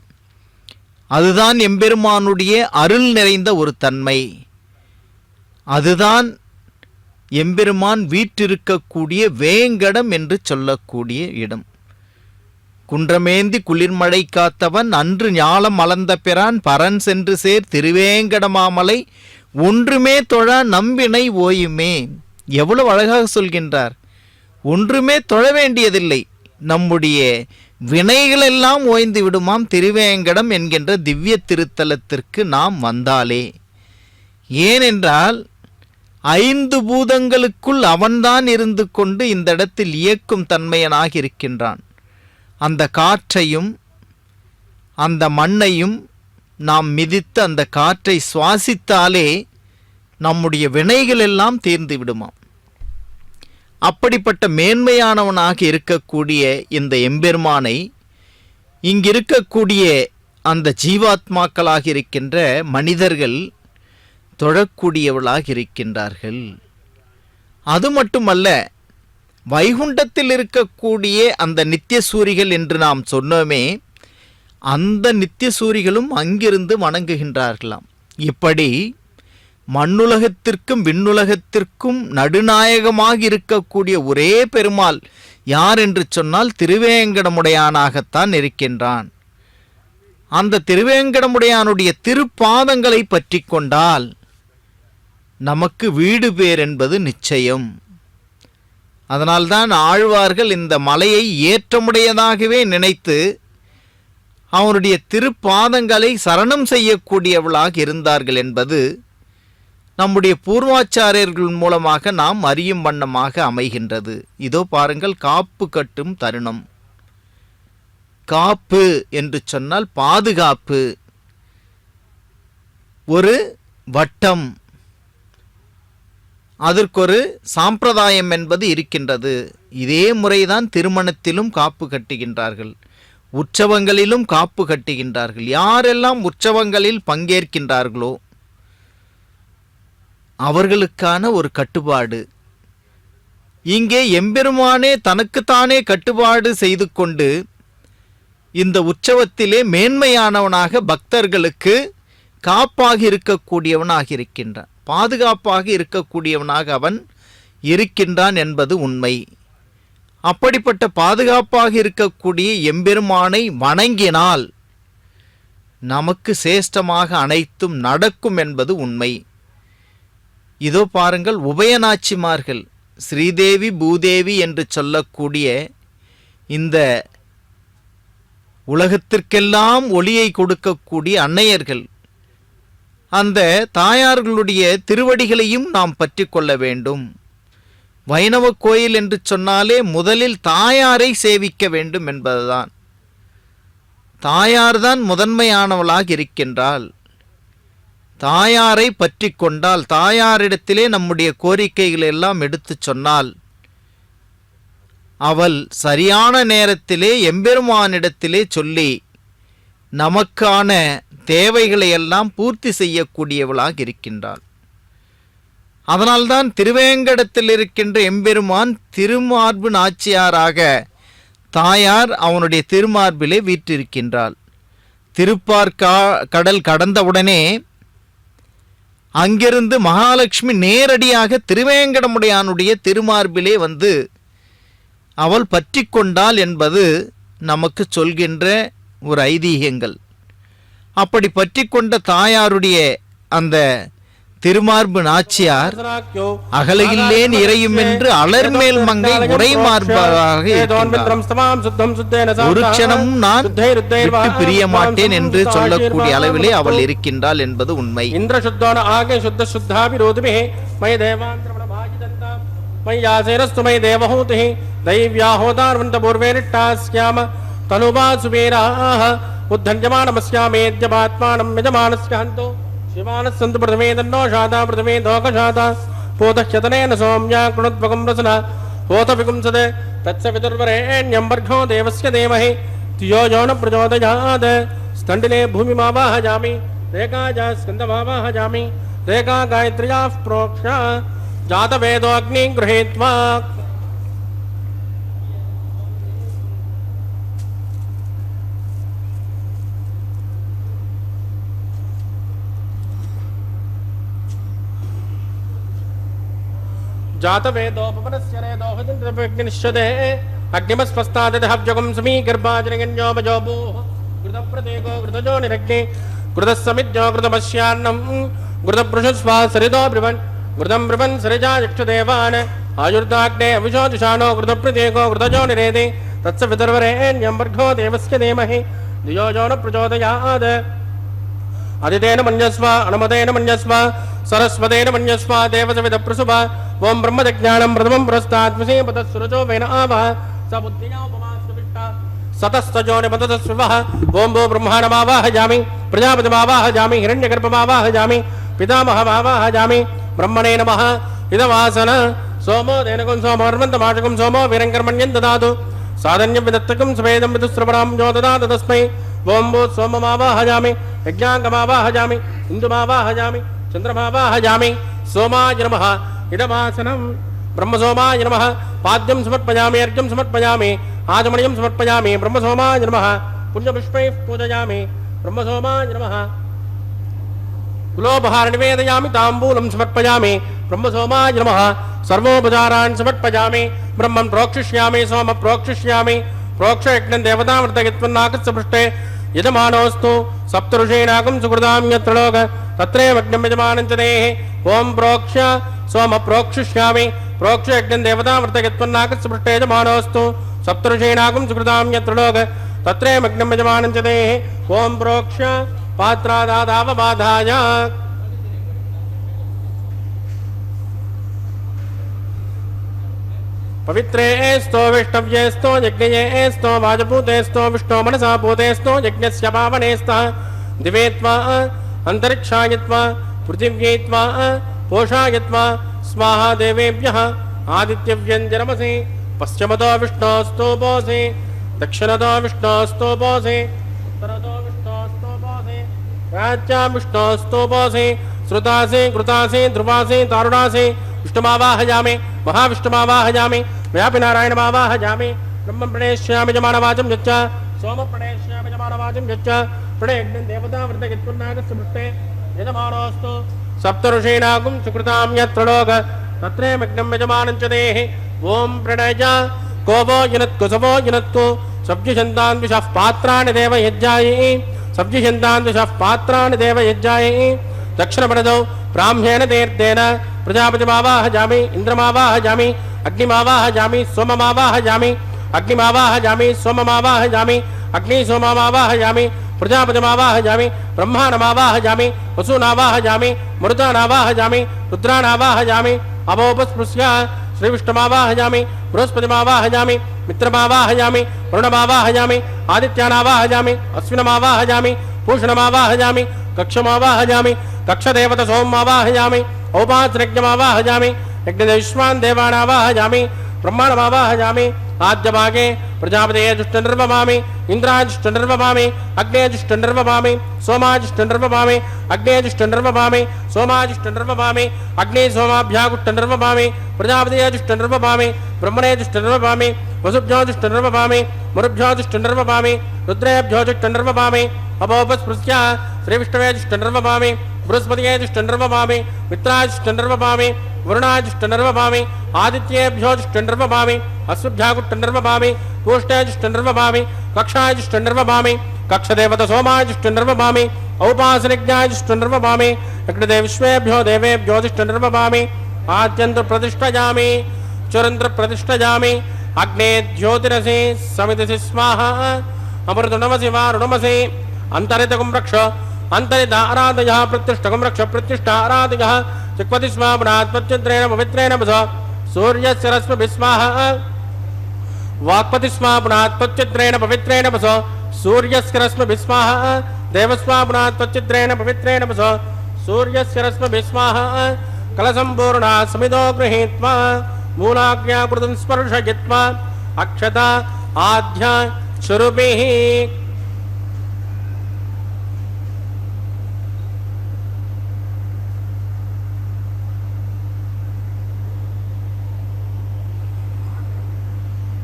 அதுதான் எம்பெருமானுடைய அருள் நிறைந்த ஒரு தன்மை. அதுதான் எம்பெருமான் வீற்றிருக்கக்கூடிய வேங்கடம் என்று சொல்லக்கூடிய இடம். குன்றமேந்தி குளிர்மழை காத்தவன் அன்று ஞாலம் மலர்ந்த பிரான் பரன் சென்று சேர் திருவேங்கடமாமலை ஒன்றுமே தொழ நம்பினை ஓயுமே. எவ்வளவு அழகாக சொல்கின்றார். ஒன்றுமே தொழ வேண்டியதில்லை, நம்முடைய வினைகளெல்லாம் ஓய்ந்து விடுமாம் திருவேங்கடம் என்கின்ற திவ்ய திருத்தலத்திற்கு நாம் வந்தாலே. ஏனென்றால் 5 பூதங்களுக்குள் அவன்தான் இருந்து கொண்டு இந்த இடத்தில் இயக்கும் தன்மையனாக இருக்கின்றான். அந்த காற்றையும் அந்த மண்ணையும் நாம் மிதித்து அந்த காற்றை சுவாசித்தாலே நம்முடைய வினைகள் எல்லாம் தீர்ந்து விடுமாம். அப்படிப்பட்ட மேன்மையானவனாக இருக்கக்கூடிய இந்த எம்பெருமானை இங்கிருக்கக்கூடிய அந்த ஜீவாத்மாக்களாக இருக்கின்ற மனிதர்கள் தொழக்கூடியவளாக இருக்கின்றார்கள். அது மட்டுமல்ல, வைகுண்டத்தில் இருக்கக்கூடிய அந்த நித்திய சூரிகள் என்று நாம் சொன்னோமே, அந்த நித்திய சூரிகளும் அங்கிருந்து வணங்குகின்றார்களாம். இப்படி மண்ணுலகத்திற்கும் விண்ணுலகத்திற்கும் நடுநாயகமாக இருக்கக்கூடிய ஒரே பெருமாள் யார் என்று சொன்னால் திருவேங்கடமுடையானாகத்தான் இருக்கின்றான். அந்த திருவேங்கடமுடையானுடைய திருப்பாதங்களை பற்றி கொண்டால் நமக்கு வீடு பேர் என்பது நிச்சயம். அதனால்தான் ஆழ்வார்கள் இந்த மலையை ஏற்றமுடையதாகவே நினைத்து அவனுடைய திருப்பாதங்களை சரணம் செய்யக்கூடியவளாக இருந்தார்கள் என்பது நம்முடைய பூர்வாச்சாரியர்கள் மூலமாக நாம் அறியும் வண்ணமாக அமைகின்றது. இதோ பாருங்கள், காப்பு கட்டும் தருணம். காப்பு என்று சொன்னால் பாதுகாப்பு, ஒரு வட்டம், அதற்கொரு சாம்பிரதாயம் என்பது இருக்கின்றது. இதே முறைதான் திருமணத்திலும் காப்பு கட்டுகின்றார்கள், உற்சவங்களிலும் காப்பு கட்டுகின்றார்கள். யாரெல்லாம் உற்சவங்களில் பங்கேற்கின்றார்களோ அவர்களுக்கான ஒரு கட்டுப்பாடு. இங்கே எம்பெருமானே தனக்குத்தானே கட்டுப்பாடு செய்து கொண்டு இந்த உற்சவத்திலே மேன்மையானவனாக பக்தர்களுக்கு காப்பாக இருக்கக்கூடியவனாக இருக்கின்றான், பாதுகாப்பாக இருக்கக்கூடியவனாக அவன் இருக்கின்றான் என்பது உண்மை. அப்படிப்பட்ட பாதுகாப்பாக இருக்கக்கூடிய எம்பெருமானை வணங்கினால் நமக்கு சேஷ்டமாக அனைத்தும் நடக்கும் என்பது உண்மை. இதோ பாருங்கள், உபயநாச்சிமார்கள், ஸ்ரீதேவி பூதேவி என்று சொல்லக்கூடிய இந்த உலகத்திற்கெல்லாம் ஒளியை கொடுக்கக்கூடிய அன்னையர்கள், அந்த தாயார்களுடைய திருவடிகளையும் நாம் பற்றி கொள்ள வேண்டும். வைணவ கோயில் என்று சொன்னாலே முதலில் தாயாரை சேவிக்க வேண்டும் என்பதுதான். தாயார்தான் முதன்மையானவளாக இருக்கின்றாள். தாயாரை பற்றி கொண்டால், தாயாரிடத்திலே நம்முடைய கோரிக்கைகளை எல்லாம் எடுத்து சொன்னால், அவள் சரியான நேரத்திலே எம்பெருமானிடத்திலே சொல்லி நமக்கான தேவைகளை எல்லாம் பூர்த்தி செய்யக்கூடியவளாக இருக்கின்றாள். அதனால்தான் திருவேங்கடத்தில் இருக்கின்ற எம்பெருமான் திருமார்பு நாச்சியாராக தாயார் அவனுடைய திருமார்பிலே வீற்றிருக்கின்றாள். திருப்பார்கடல் கடந்தவுடனே அங்கிருந்து மகாலட்சுமி நேரடியாக திருவேங்கடமுடையானுடைய திருமார்பிலே வந்து அவள் பற்றி கொண்டாள் என்பது நமக்கு சொல்கின்ற ஒரு ஐதீகங்கள். அப்படி பற்றி கொண்ட தாயாருடைய அந்த திருமார்பு நாச்சியார் அகலையில்லேன் இறையும் என்று அலர்மேல் மங்கை உரை மார்பாக ஒரு க்ஷணமும் நான் விட்டு பிரிய மாட்டேன் என்று சொல்லக்கூடிய அளவிலே அவள் இருக்கின்றாள் என்பது உண்மை. शिवानस्सन्तु प्रथमे तन्नो शाता प्रथमे दोकशाता पोतह्यतनेन सौम्या कृणुद्वकं रसना पोतविकुंसते तत्सवितुर्वरेण्यं भर्गो देवस्य धीमहि धियो यो न प्रचोदयात् स्तण्डिने भूमिमावाहयामि रेखाया स्कन्दमावाहयामि रेखा गायत्र्याः प्रोक्ष्य जातवेदोऽग्निं गृहीत्वा जातवेदोपवनस्य रेदोहजन्त्रपग्निश्चदे अग्निमस्पस्तादहव्यगं समीगर्भाजनगन्योपजोभूः कृतप्रदेको कृतजो निरग्ने कृतस्समिज्ञो कृतपश्यान्नं कृतपृषस्वा सरिदो ब्रुवन् कृतं ब्रुवन् सरिजा यक्षदेवान् आयुर्दाग्ने अविशोजुषाणो कृतप्रदेको कृतजो निरेदे तत्सवितुर्वरेण्यं भर्गो देवस्य धीमहि धियो यो न प्रचोदयात् अदितेन मन्यस्व अनुमतेन मन्यस्व सरस्वतेन मन्यस्व देवसविदप्रसुभ ओं ब्रह्मज्ञानं प्रथमं पुरस्ताद्विषेपतस्सुरजो वेन आवः स बुद्धिया उपमास्विष्टा सतस्तजो निपततस्विवः ओं भो ब्रह्माणमावाहयामि प्रजापतिमावाहयामि हिरण्यगर्भमावाहयामि पितामहमावाहयामि ब्रह्मणे नमः इदमासन सोमो देनकुं सोमोर्वन्तमाशकं सोमो वीरङ्कर्मण्यं ददातु साधन्यं विदत्तकं स्वेदं विदुस्रवरां जो ददातु तस्मै ओं भो सोममावाहयामि यज्ञाङ्गमावाहयामि इन्दुमावाहयामि चन्द्रमावाहयामि सोमाय नमः इदमासनं ब्रह्मसोमाय नमः पाद्यं समर्पयामि अर्घ्यं समर्पयामि आचमनीयं समर्पयामि ब्रह्मसोमाय नमः पुण्यपुष्पैः पूजयामि ब्रह्मसोमाय नमः कुलोपहार निवेदयामि ताम्बूलं समर्पयामि ब्रह्मसोमाय नमः सर्वोपचारान् समर्पयामि ब्रह्मं प्रोक्षिष्यामि सोम प्रोक्षिष्यामि प्रोक्षयज्ञं देवतामृतयत्वन्नाकस्पृष्टे यजमानोऽस्तु सप्तऋषीणाकं सुकृतां यत्र लोक तत्रैवज्ञं यजमानं च देः ओं प्रोक्ष्य सोम प्रोक्षिष्यामि प्रोक्षयज्ञं देवतामृतयत्वन्नाकस्पृष्टे यजमानोऽस्तु सप्तऋषीणाकं सुकृतां यत्र लोक तत्रैवज्ञं यजमानं च देः ओम प्रोक्ष पात्रादादावबाधाय पवित्रेस्तो विष्णव्येस्तो यज्ञयेस्तो वाजपूतेस्तो विष्णो मनसा पूतेस्तो यज्ञस्य पावनेस्तः दिवेत्वा अंतरिक्षायत्वा पृथिव्येत्वा पोषायत्वा स्वाहा देवेभ्यः आदित्यव्यञ्जनमसि पश्चिमतो विष्णोस्तोपोसि दक्षिणतो विष्णोस्तोपोसि उत्तरतो विष्णोस्तोपोसि प्राच्यां विष्णोस्तोपोसि श्रुतासि कृतासि ध्रुवासि तारुणासि विष्णुमावाहयामि महाविष्णुमावाहयामि व्यापिनारायणमावाहयामि ब्रह्म प्रणेष्यामि जमानवाचं यच्च सोम प्रणेष्यामि जमानवाचं यच्च प्रणेग्नं देवता वृद्धगित्पुन्नागस्य मृष्टे यजमानोऽस्तु सप्तऋषीणागुं सुकृतां यत्रणोग तत्रे मग्नं यजमानं च देहि ॐ प्रणय कोवो युनत्कुसवो युनत्कु सब्जिषन्तान् विषः पात्राणि देव यज्जायि सब्जिषन्तान् विषः पात्राणि देव यज्जायि दक्षिणपरदौ ब्राह्म्येण तीर्थेन प्रजापतिमावाहयामि इन्द्रमावाहयामि अग्निमावाहयामि सोममावाहयामि अग्निमावाहयामि सोममावाहयामि अग्निसोममावाहयामि प्रजापतिमावाहयामि ब्रह्माणमावाहयामि वसूनावाहयामि मरुतानावाहयामि रुद्रानावाहयामि अवोपस्पृश्य श्रीविष्णुमावाहयामि बृहस्पतिमावाहयामि मित्रमावाहयामि वरुणमावाहयामि आदित्यानावाहयामि अश्विनमावाहयामि पूषणमावाहयामि कक्षमावाहयामि कक्षदेवता सोममावाहयामि औपासनज्ञमावाहयामि यज्ञदेश्वान् देवानावाहयामि ब्रह्माणमावाहयामि आद्यभागे प्रजापतेजुष्टनिर्वमामि इन्द्राजुष्टनिर्वमामि अग्नेजुष्टनिर्वमामि सोमाजुष्टनिर्वमामि अग्नेजुष्टनिर्वमामि सोमाजुष्टनिर्वमामि अग्निसोमाभ्यागुष्टनिर्वमामि प्रजापतेजुष्टनिर्वमामि ब्रह्मणेजुष्टनिर्वमामि वसुभ्योजुष्टनिर्वमामि मरुभ्योजुष्टनिर्वमामि रुद्रेभ्योजुष्टनिर्वमामि अपोपस्पृश्य श्रीविष्णवेजुष्टनिर्वमामि बृहस्पतियेजुष्टनिर्वमामि मित्राजुष्टनिर्वमामि वरुणाजुष्टनिर्वमामि आदित्येभ्योजुष्टनिर्वमामि अश्वभ्यागुष्टनिर्वमामि पूष्टेजुष्टनिर्वमामि कक्षाजुष्टनिर्वमामि कक्षदेवता सोमाजुष्टनिर्वमामि औपासनज्ञाजुष्टनिर्वमामि यज्ञदेविश्वेभ्यो देवेभ्योजुष्टनिर्वमामि आद्यन्त्रप्रतिष्ठयामि चुरन्त्रप्रतिष्ठयामि अग्ने ज्योतिरसि समितिसि स्वाहा अमृतुणमसि वारुणमसि अन्तरितकं रक्ष अंतरित आराधयः प्रतिष्ठकं रक्ष प्रतिष्ठा आराधयः चिक्पति स्वामनात् प्रत्युद्रेण पवित्रेण वस सूर्यस्य रश्मिभिः स्वाहा वाक्पति स्वामनात् प्रत्युद्रेण पवित्रेण वस सूर्यस्य रश्मिभिः स्वाहा देवस्वामनात् प्रत्युद्रेण पवित्रेण वस सूर्यस्य रश्मिभिः स्वाहा कलसम्पूर्णा समितो गृहीत्वा मूलाज्ञाकृतं स्पर्शयित्वा अक्षता आध्या स्वरूपिः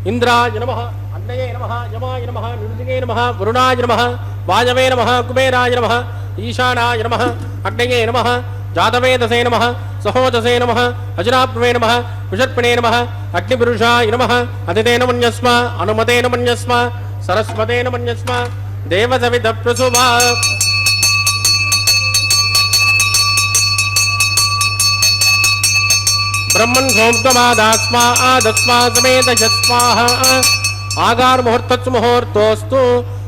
इंद्राय नमः अग्नये नमः यमाय नमः निरुतिगे नमः वरुणाय नमः वायवे नमः कुबेराय नमः ईशानाय नमः अग्नये नमः जातवेदसे नमः सहोदसे नमः अजराप्वे नमः विषर्पिणे नमः अग्निपुरुषाय नमः अतिथेन मन्यस्म अनुमतेन मन्यस्म सरस्वतेन मन्यस्म देवसविदप्रसुभा ब्रह्मन् सोमत्वमादास्मा आदस्मा समेत यस्माः आगार मुहूर्तत्सु मुहूर्तोस्तु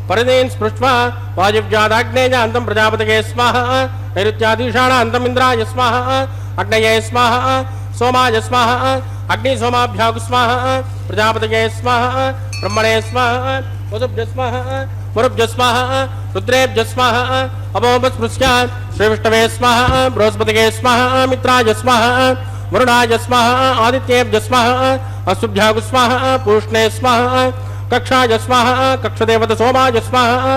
परिदेन स्पृष्ट्वा वायुव्यादाग्नेयान्तं प्रजापतये स्वाहा नैऋत्याधीशानान्तम् इन्द्राय स्वाहा अग्नये स्वाहा सोमाय स्वाहा अग्निसोमाभ्यागु स्वाहा प्रजापतये स्वाहा ब्रह्मणे स्वाहा वसुभ्य स्वाहा मरुभ्य स्वाहा रुद्रेभ्य स्वाहा अपोपस्पृश्य श्रीविष्णवे स्वाहा बृहस्पतये स्वाहा मित्राय स्वाहा वरुणाय स्वाहा आदित्येभ्य स्वाहा अश्वभ्यागु स्वाहा पूष्णे स्वाहा कक्षाय स्वाहा कक्षदेवता सोमाय स्वाहा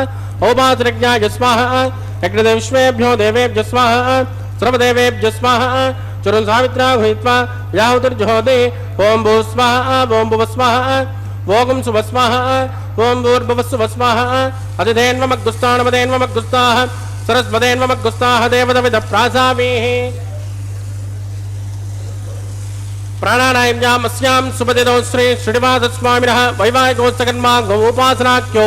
औपासनज्ञाय स्वाहा यज्ञदेविश्वेभ्यो देवेभ्य स्वाहा सर्वदेवेभ्य स्वाहा चरुन् सावित्रा गृहीत्वा व्याहुतिर्जुहोति ओं भू स्वाहा ओं भुव स्वाहा ओं सुभ स्वाहा ओं भूर्भुवस्सुभ स्वाहा अतिथेन्वमग्गुस्तानमदेन्वमग्गुस्ताः सरस्वतेन्वमग्गुस्ताः देवदविदप्रासामीः प्राणानायम्याम् अस्यां सुपतितो श्री श्रीनिवासस्वामिनः वैवाहिकोत्सकर्माङ्गोपासनाख्यो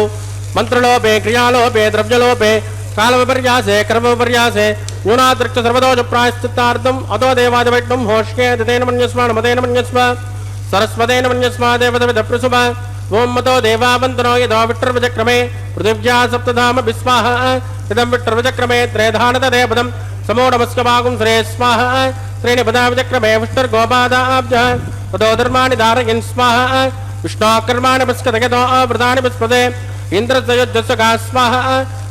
मन्त्रलोपे क्रियालोपे द्रव्यलोपे कालविपर्यासे कर्मविपर्यासे न्यूनातिरिक्त सर्वदोष प्रायश्चित्तार्थम् अतो देवादिवैष्णवं होष्ये अतिथेन मन्यस्म नमतेन मन्यस्म सरस्वतेन मन्यस्म देवदविदप्रसुभ ఓం మతో దేవావంతనో యదో విట్రవచక్రమే పృథివ్యా సప్తధామ విస్వాహ ఇదం విట్రవచక్రమే త్రేధానతదేపదం సమో నమస్కవాగుం శ్రే స్వాహ శ్రేణి పదావచక్రమే విష్ణుర్గోపాదాబ్జ తదో ధర్మాణి ధారయన్ స్వాహ విష్ణోకర్మాణి పుష్కతగతో వృతాని పుష్పదే ఇంద్రజయుజ్జస్వగా స్వాహ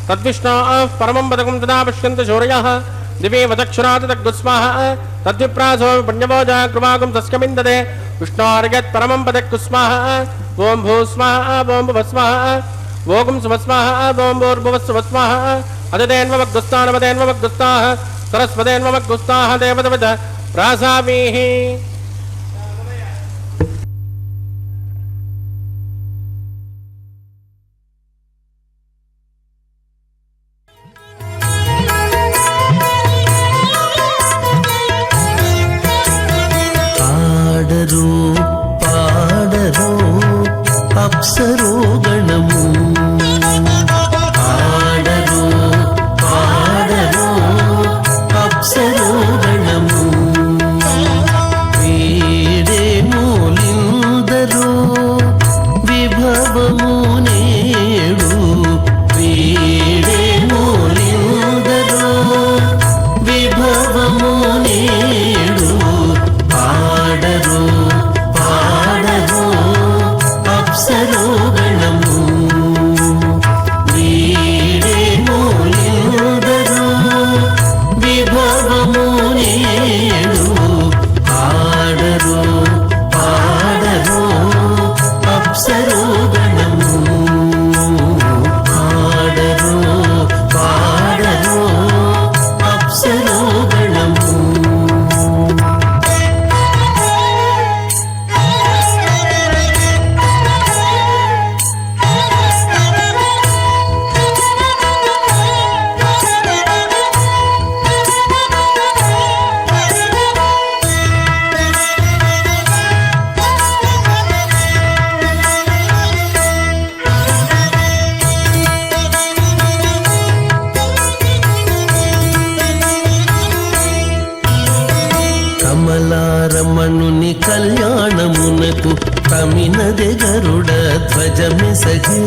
తద్విష్ణో పరమం పదకం తదా పశ్యంత శౌర్యః దివే వదక్షురాత్ తగ్గుస్వాహ తద్విప్రాసో పుణ్యవోజ కృపాగుం తస్కమిందదే విష్ణోర్గత్ పరమం పదక్కుస్వాహ ఓం భూస్వాహ ఓం భువస్వాహ ఓం సువస్వాహ ఓం భూర్భువస్సువస్వాహ అదదేన్వమగ్గుస్తానమదేన్వమగ్గుస్తాః సరస్వదేన్వమగ్గుస్తాః దేవతవద ప్రాసామీః. పాడరు పాడరు అప్సరో గణము పాడరు పాడరు అప్సరో గణము వీడే మూలిందరో విభవము నేడు వీడే మూలిందరో విభవము నేడు పాడరు పాడరు అప్సరో గణము వీడే మూలిందరో విభవము నేడు పాడరు పాడరు అప్సరో గణము పాడరు పాడరు అప్సరో గణము. కమలారమణుని కళ్యాణమునకు తమినదే గరుడ ధ్వజమెసగి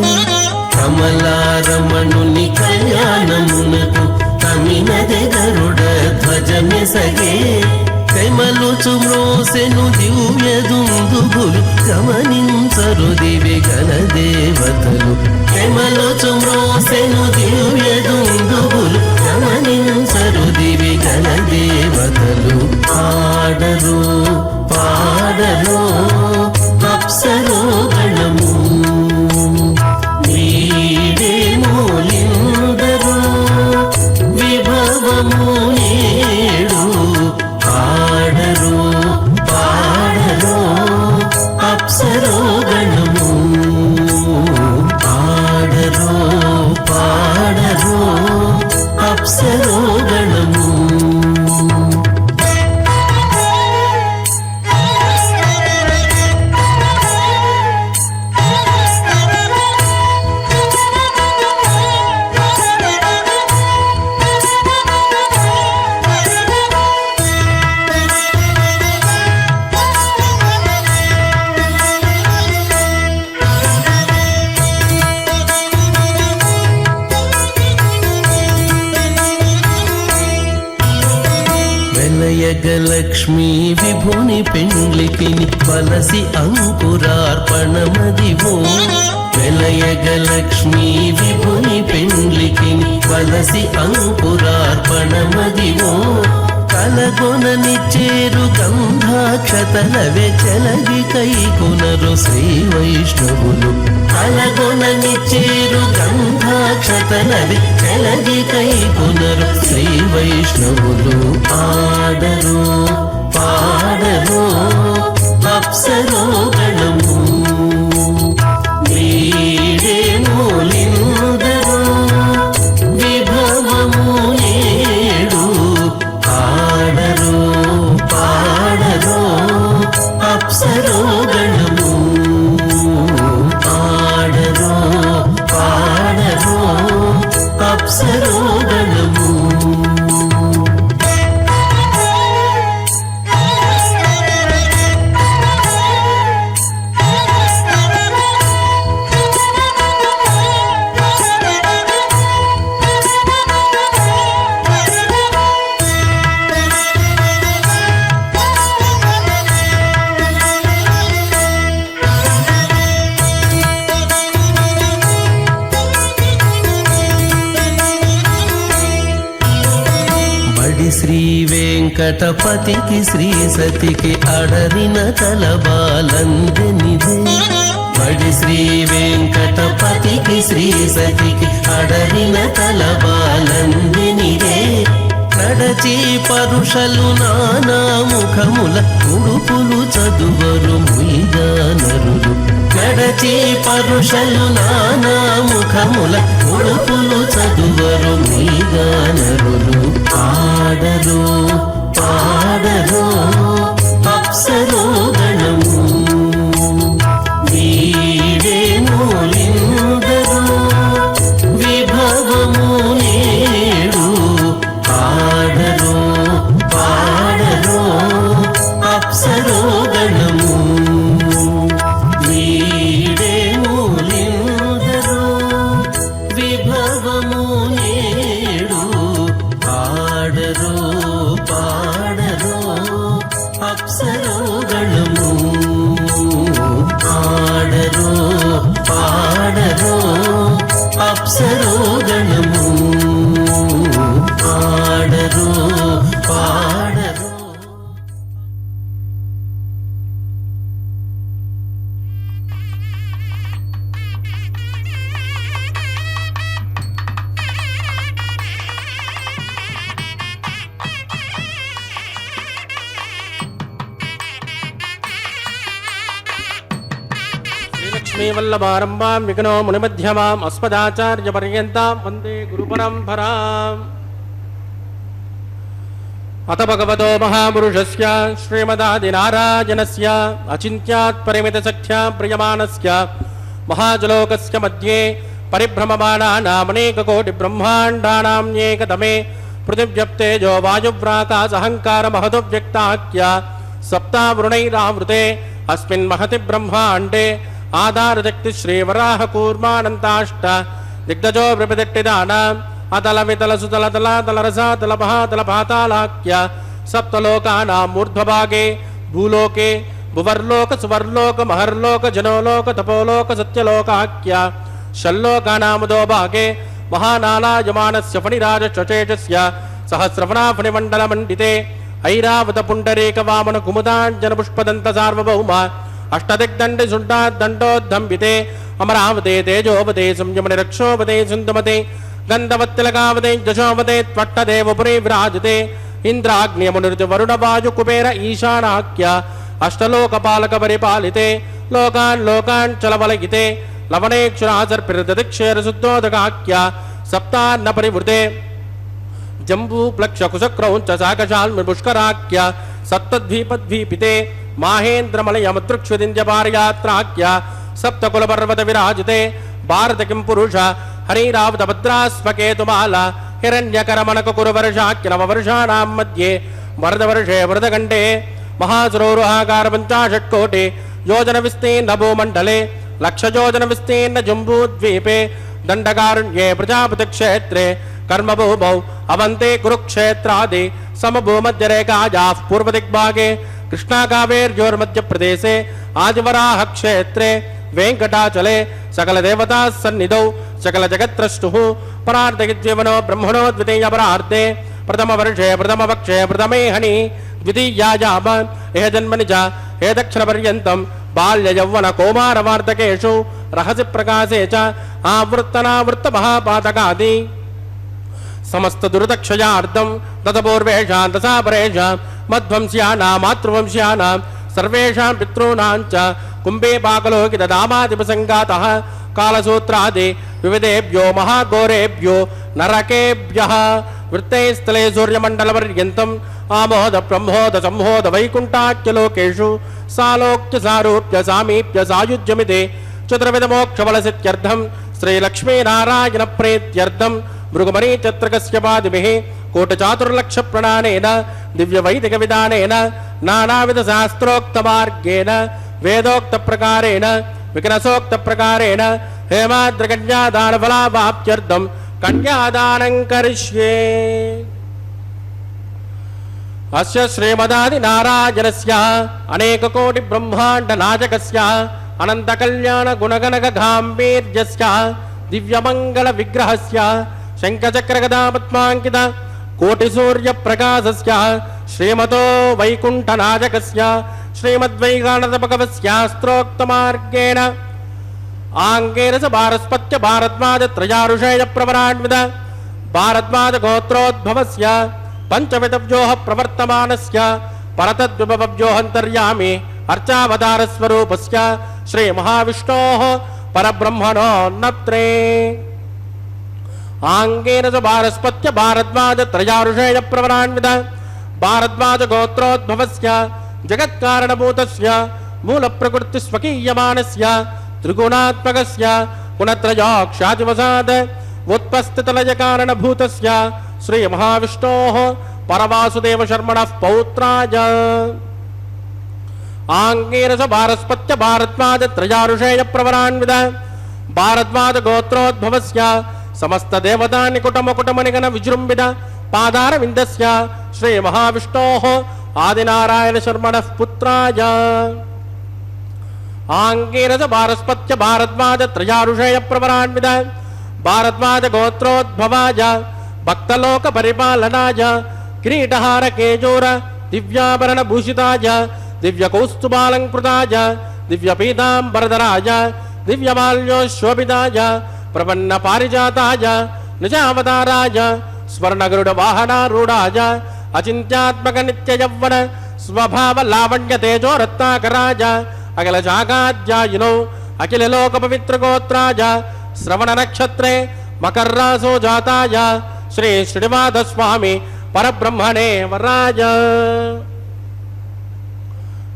కమలారమణుని కళ్యాణమునకు తమినదే గరుడ ధ్వజమెసగే కైమలుచు మ్రోసెను దివ్య దుందుబులు గమనించరు దివి గల దేవతలు కైమలుచు మ్రోసెను దివ్య దుందుబులు గమనించరు దివి గల దేవతలు పాడరు పాడరు అప్సరో గణము వీడే మూలిందరో విభవము నేడు పాడరు పాడరు అప్సరో గణము పాడరు పాడరు అప్సరో గణము. వెలయగలక్ష్మీ విభుని పెండ్లికిని వలసి అంకురార్పణమదివో వెలయగలక్ష్మీ విభుని పెండ్లికిని వలసి అంకురార్పణమదివో కలగొననిచ్చేరు గంధాక్షతలవే చెలగి కైకొనరు శ్రీ వైష్ణవులు కలగొననిచ్చేరు గంధాక్షతలవే చెలగి కైకొనరు శ్రీ వైష్ణవులు పాడరు పాడరు అప్సరో గణము వీడే మూలిందరో విభవము నేడు పాడరు పాడరు అప్సరో గణము పాడరు పాడరు అప్సరో గణము. వెంకటపతికి శ్రీ సతికి అడరిన తలబాలందెనిదే బడి శ్రీ వెంకటపతికి శ్రీ సతికి అడరిన తలబాలందెనిదే నడచి పరుషలు నానా ముఖముల ఉడుపులు చదువరు ముయిగా నరులు నడచి పరుషలు నానా ముఖముల ఉడుపులు చదువరు ముయిగా నరులు ఆడరు పాడరు అప్సరో గణము వీడేమూలిందరు విభవము నేడు ఆడరు పాడరు అప్సరో గణము వీడేమూలిందరు విభవము నేడు ఆడరు పాడరు అప్సరో గణము ఆడరు పాడరు అప్సరో గణము ఆడరు పాడరు. శ్రీలక్ష్మీవల్లభారంభాం విఘ్నో మునిమధ్యమాం అస్మదాచార్యపర్యంతాం వందే గురుపరంపరాం. అత భగవతో మహాపురుషస్య శ్రీమదాదినారాయణస్య అచింత్యాత్ పరిమితశక్త్యా ప్రియమాణస్య మహాజలోకస్య మధ్యే పరిభ్రమమాణానామనేకకోటి బ్రహ్మాండానాం ఏకతమే పృథివ్యప్తేజో వాయువ్రాకాశహంకార మహతో వ్యక్తాఖ్య సప్తావృణైరావృతే అస్మిన్ మహతి బ్రహ్మాండే ఆధారశక్తి శ్రీవరాహ కూర్మానంతాష్ట దిగ్గజో ప్రతిష్ఠితానాం అతల వితల సుతల తల తలరసాతల మహాతల పాతాళాఖ్య సప్తలోకానాం ఊర్ధ్వభాగే భూలోకే భువర్లోక సువర్లోక మహర్లోక జనోలోక తపోలోక సత్యలోకాఖ్య షల్లోకానాముదో భాగే మహానాలాయమానస్య ఫణిరాజశ్చేజస్య సహస్రవణా ఫణిమండలమండితే ఐరావత పుండరీక వామన కుముదాంజన పుష్పదంత సార్వభౌమ అష్టదిగ్దండి సుండాదండోద్ధంబితే అమరావతే తేజోపతే సంయమని రక్షోపతే సుందమతే గంధవత్తిలకావతే జశోపతే త్వట్టదేవపురే విరాజతే ఇంద్రాగ్నియమునిరుతి వరుణవాయు కుబేర ఈశానాఖ్య అష్టలోకపాలక పరిపాలితే లోకాన్ లోకాన్ చలవలయితే లవణేక్షురాసర్పిరదక్షేరశుద్ధోదకాఖ్య సప్తాన్న పరివృతే జంబూ ప్లక్ష కుశక్రౌంచ సాకశాల్పుష్కరాఖ్య సప్తద్వీపద్వీపితే మాహేంద్రమలయమదృక్ష్వింద్యపారయాత్రాఖ్య సప్తకులపర్వత విరాజితే భారత కిం పురుష హరిరావత భద్రాస్మకేతుమాల హిరణ్యకరమణక కురువర్షాఖ్య నవవర్షాణాం మధ్యే వరదవర్షే వరదగండే మహాసరోరుహాకార పంచాశత్కోటి యోజన విస్తీర్ణ భూమండలే లక్షయోజన విస్తీర్ణ జంబూద్వీపే దండకారుణ్యే ప్రజాపతి క్షేత్రే కర్మభూమౌ అవంతే కురుక్షేత్రాది సమభూమధ్యరేఖాయాః పూర్వదిగ్భాగే కృష్ణాకావేర్యోర్మధ్యప్రదేశే ఆదివరాహ క్షేత్రే వెంకటాచలే సకల దేవతా సన్నిధౌ సకల జగత్రష్టుః పరార్ధగిద్వివనో బ్రహ్మణో ద్వితీయ పరార్ధే ప్రథమ వర్షే ప్రథమ పక్షే ప్రథమే హని ద్వితీయాయామ ఏహ జన్మని చ ఏ దక్షిణ పర్యంతం బాల్య యౌవన కౌమార వార్ధకేషు రహసి ప్రకాశే చ ఆవృత్తనావృత్త మహాపాతకాది సమస్త దుర్దక్షయార్థం తతపూర్వేషాం తసాపరేషాం మధ్వంశ్యానాం మాతృవంశ్యానాం సర్వేషాం పితॄణాం చ కుంభే పాకలోకిత దామాదిపసంగాతః కాలసూత్రాది వివిధేభ్యో మహాఘోరేభ్యో నరకేభ్యః వృత్తైస్థలే సూర్యమండలపర్యంతం ఆమోద బ్రహ్మోద సంహోద వైకుంఠాఖ్యలోకేషు సాలోక్య సారూప్య సామీప్య సాయుజ్యమిదే చతుర్విధమోక్షఫలసిద్ధ్యర్థం శ్రీలక్ష్మీనారాయణ ప్రీత్యర్థం భృగుమరీచత్రకస్యపాదిభిః కోటిచాతుర్లక్ష ప్రణానేన దివ్యవైదిక విధానేన నానావిధ శాస్త్రోక్త మార్గేణ వేదోక్త ప్రకారేణ వికనసోక్త ప్రకారేణ హేమాద్రకన్యాదానఫలావాప్త్యర్థం కన్యాదానం కరిష్యే. అస్య శ్రీమదాది నారాయణస్య అనేక కోటి బ్రహ్మాండ నాయకస్య అనంత కళ్యాణ గుణగణక గాంభీర్యస్య దివ్యమంగళ విగ్రహస్య శంఖచక్ర గదా పద్మాంకిత कोटिसूर्यप्रकाशस्य श्रीमतो वैकुण्ठनायकस्य श्रीमद्वैगानतभगवस्य स्त्रोक्तमार्गेण आङ्गेन च भारस्पत्य भारद्वाजत्रयारुषेय प्रवरान्वित भारद्वाजगोत्रोद्भवस्य पञ्चविधव्योः प्रवर्तमानस्य परतद्विभवव्योऽन्तर्यामि अर्चावतारस्वरूपस्य श्रीमहाविष्णोः परब्रह्मणोन्नत्रे आङ्गेन च भारस्पत्य भारद्वाजत्रयारुषेय प्रवरान्वित भारद्वाजगोत्रोद्भवस्य जगत्कारणभूतस्य मूलप्रकृतिस्वकीयमानस्य त्रिगुणात्मकस्य गुणत्रयोक्षादिवसात् उत्पस्थितलयकारणभूतस्य श्रीमहाविष्णोः परवासुदेवशर्मणः पौत्राय आङ्गेन च भारस्पत्य भारद्वाजत्रयारुषेय प्रवरान्वित भारद्वाजगोत्रोद्भवस्य समस्तदेवतानिकुटमकुटमनिगण विजृम्भित पादारविन्दस्य श्रीमहाविष्णोः आदिनारायणशर्मणः पुत्राय आङ्गेन च भारस्पत्य भारद्वाजत्रयारुषेय प्रवरान्वित भारद्वाजगोत्रोद्भवाय भक्तलोकपरिपालनाय किरीटहारकेजोर दिव्याभरणभूषिताय दिव्यकौस्तुभालङ्कृताय दिव्यपीताम्बरधराय दिव्यमाल्योशोभिताय प्रपन्नपारिजाताय निजावताराय स्वर्णगरुडवाहनारूढाय अचिन्त्यात्मकनित्ययौवन स्वभावलावण्यतेजोरत्नाकराय अखिलजागाध्यायिनो अखिललोकपवित्रगोत्राय श्रवणनक्षत्रे मकर्रासो जाताय श्री श्रीनिवासस्वामी परब्रह्मणे वराय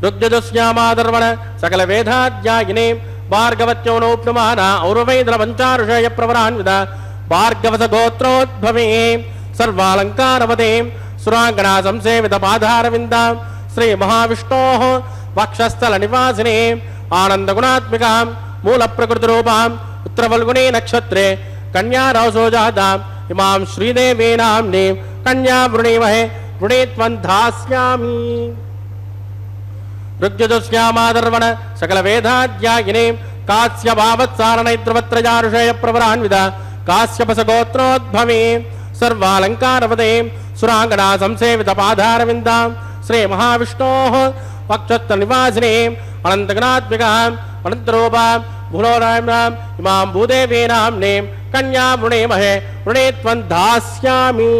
ऋग्यजुष्यामादर्वण सकलवेदाध्यायिने भार्गवत्योनोप्नुमाना औरवैद्रपञ्चारुषेय प्रवरान्वित भार्गवसगोत्रोद्भवे सर्वालङ्कारवते सुराङ्गना संसेवित पादारविन्दा श्रीमहाविष्णोः वक्षस्थलनिवासिने आनन्दगुणात्मिकां मूलप्रकृतिरूपाम् उत्तरफल्गुने नक्षत्रे कन्यारासो जाताम् इमां श्रीदेवी नाम्नीं कन्या वृणीमहे वृणीत्वं धास्यामि ऋग्यजुष्यामादर्वण सकलवेदाध्यायिने कास्यभावत्सारणैद्रवत्रयारुषेय प्रवरान्वित काश्यपसगोत्रोद्भवे सर्वालङ्कारवते सुराङ्गना संसेवित पादारविन्दां श्रीमहाविष्णोः वक्षस्थलनिवासिने अनन्तगुणात्मिकाम् अनन्तरूपां भूलोराम्नाम् इमां भूदेवी नाम्नीं कन्या वृणीमहे वृणीत्वं धास्यामि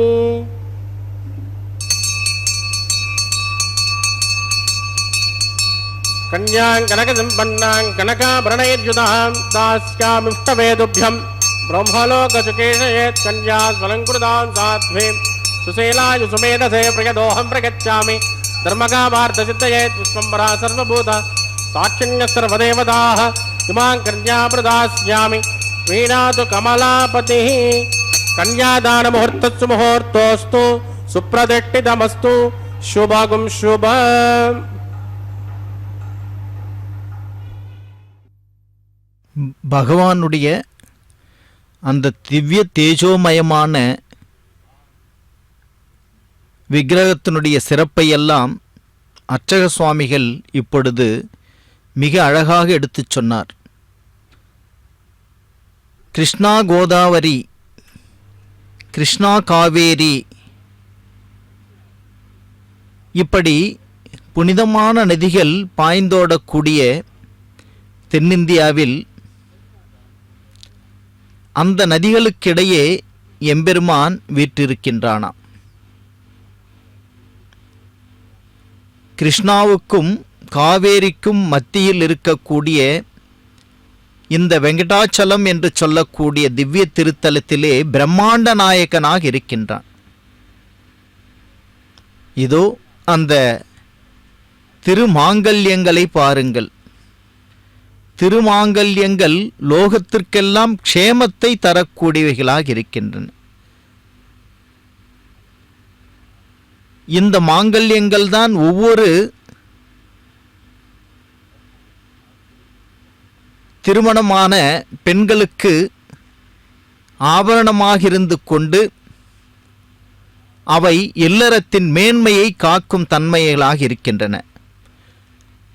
कन्यां कनकसम्पन्नां कनकाभरणैर्युतां दास्यामिष्टवेदुभ्यं ब्रह्मलोकचुकेशयेत् कन्या स्वलङ्कृतां साध्वीं सुशीलायु सुमेधसे प्रियदोऽहं प्रगच्छामि धर्मकामार्थसिद्धयेत् विश्वम्भरा सर्वभूत साक्षिण्यः सर्वदेवताः इमां कन्यां प्रदास्यामि वीणातु कमलापतिः कन्यादानमुहूर्तस्सु मुहूर्तोऽस्तु सुप्रतिष्ठितमस्तु शुभगुं शुभ பகவானுடைய அந்த திவ்ய தேஜோமயமான விக்கிரகத்தினுடைய சிறப்பையெல்லாம் அர்ச்சக சுவாமிகள் இப்பொழுது மிக அழகாக எடுத்துச் சொன்னார். கிருஷ்ணா கோதாவரி, கிருஷ்ணா காவேரி, இப்படி புனிதமான நதிகள் பாய்ந்தோடக்கூடிய தென்னிந்தியாவில் அந்த நதிகளுக்கிடையே எம்பெருமான் வீற்றிருக்கின்றானாம். கிருஷ்ணாவுக்கும் காவேரிக்கும் மத்தியில் இருக்கக்கூடிய இந்த வெங்கடாச்சலம் என்று சொல்லக்கூடிய திவ்ய திருத்தலத்திலே பிரம்மாண்ட நாயகனாக இருக்கின்றான். இதோ அந்த திருமாங்கல்யங்களை பாருங்கள். திருமாங்கல்யங்கள் லோகத்திற்கெல்லாம் க்ஷேமத்தை தரக்கூடியவைகளாக இருக்கின்றன. இந்த மாங்கல்யங்கள் தான் ஒவ்வொரு திருமணமான பெண்களுக்கு ஆபரணமாக இருந்து கொண்டு அவை இல்லறத்தின் மேன்மையை காக்கும் தன்மைகளாக இருக்கின்றன.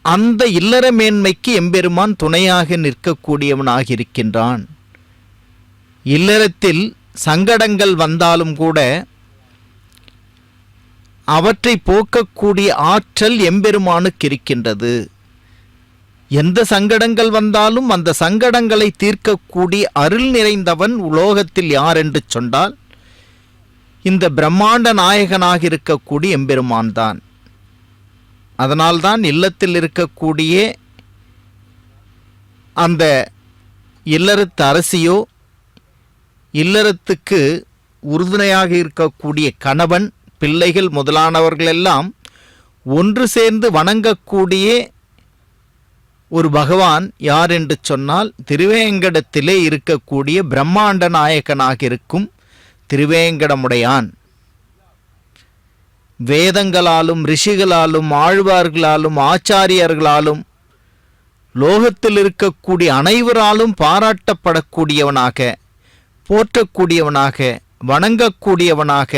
அந்த இல்லற மேன்மைக்கு எம்பெருமான் துணையாக நிற்கக்கூடியவனாக இருக்கின்றான். இல்லறத்தில் சங்கடங்கள் வந்தாலும் கூட அவற்றை போக்கக்கூடிய ஆற்றல் எம்பெருமானுக்கு இருக்கின்றது. எந்த சங்கடங்கள் வந்தாலும் அந்த சங்கடங்களை தீர்க்கக்கூடிய அருள் நிறைந்தவன் உலோகத்தில் யார் என்று சொன்னால் இந்த பிரம்மாண்ட நாயகனாக இருக்கக்கூடிய எம்பெருமான் தான். அதனால்தான் இல்லத்தில் இருக்கக்கூடிய அந்த இல்லறத்து அரசியோ இல்லறத்துக்கு உறுதுணையாக இருக்கக்கூடிய கணவன் பிள்ளைகள் முதலானவர்களெல்லாம் ஒன்று சேர்ந்து வணங்கக்கூடிய ஒரு பகவான் யார் என்று சொன்னால் திருவேங்கடத்திலே இருக்கக்கூடிய பிரம்மாண்ட நாயகனாக இருக்கும் திருவேங்கடமுடையான். வேதங்களாலும் ரிஷிகளாலும் ஆழ்வார்களாலும் ஆச்சாரியர்களாலும் லோகத்தில் இருக்கக்கூடிய அனைவராலும் பாராட்டப்படக்கூடியவனாக, போற்றக்கூடியவனாக, வணங்கக்கூடியவனாக,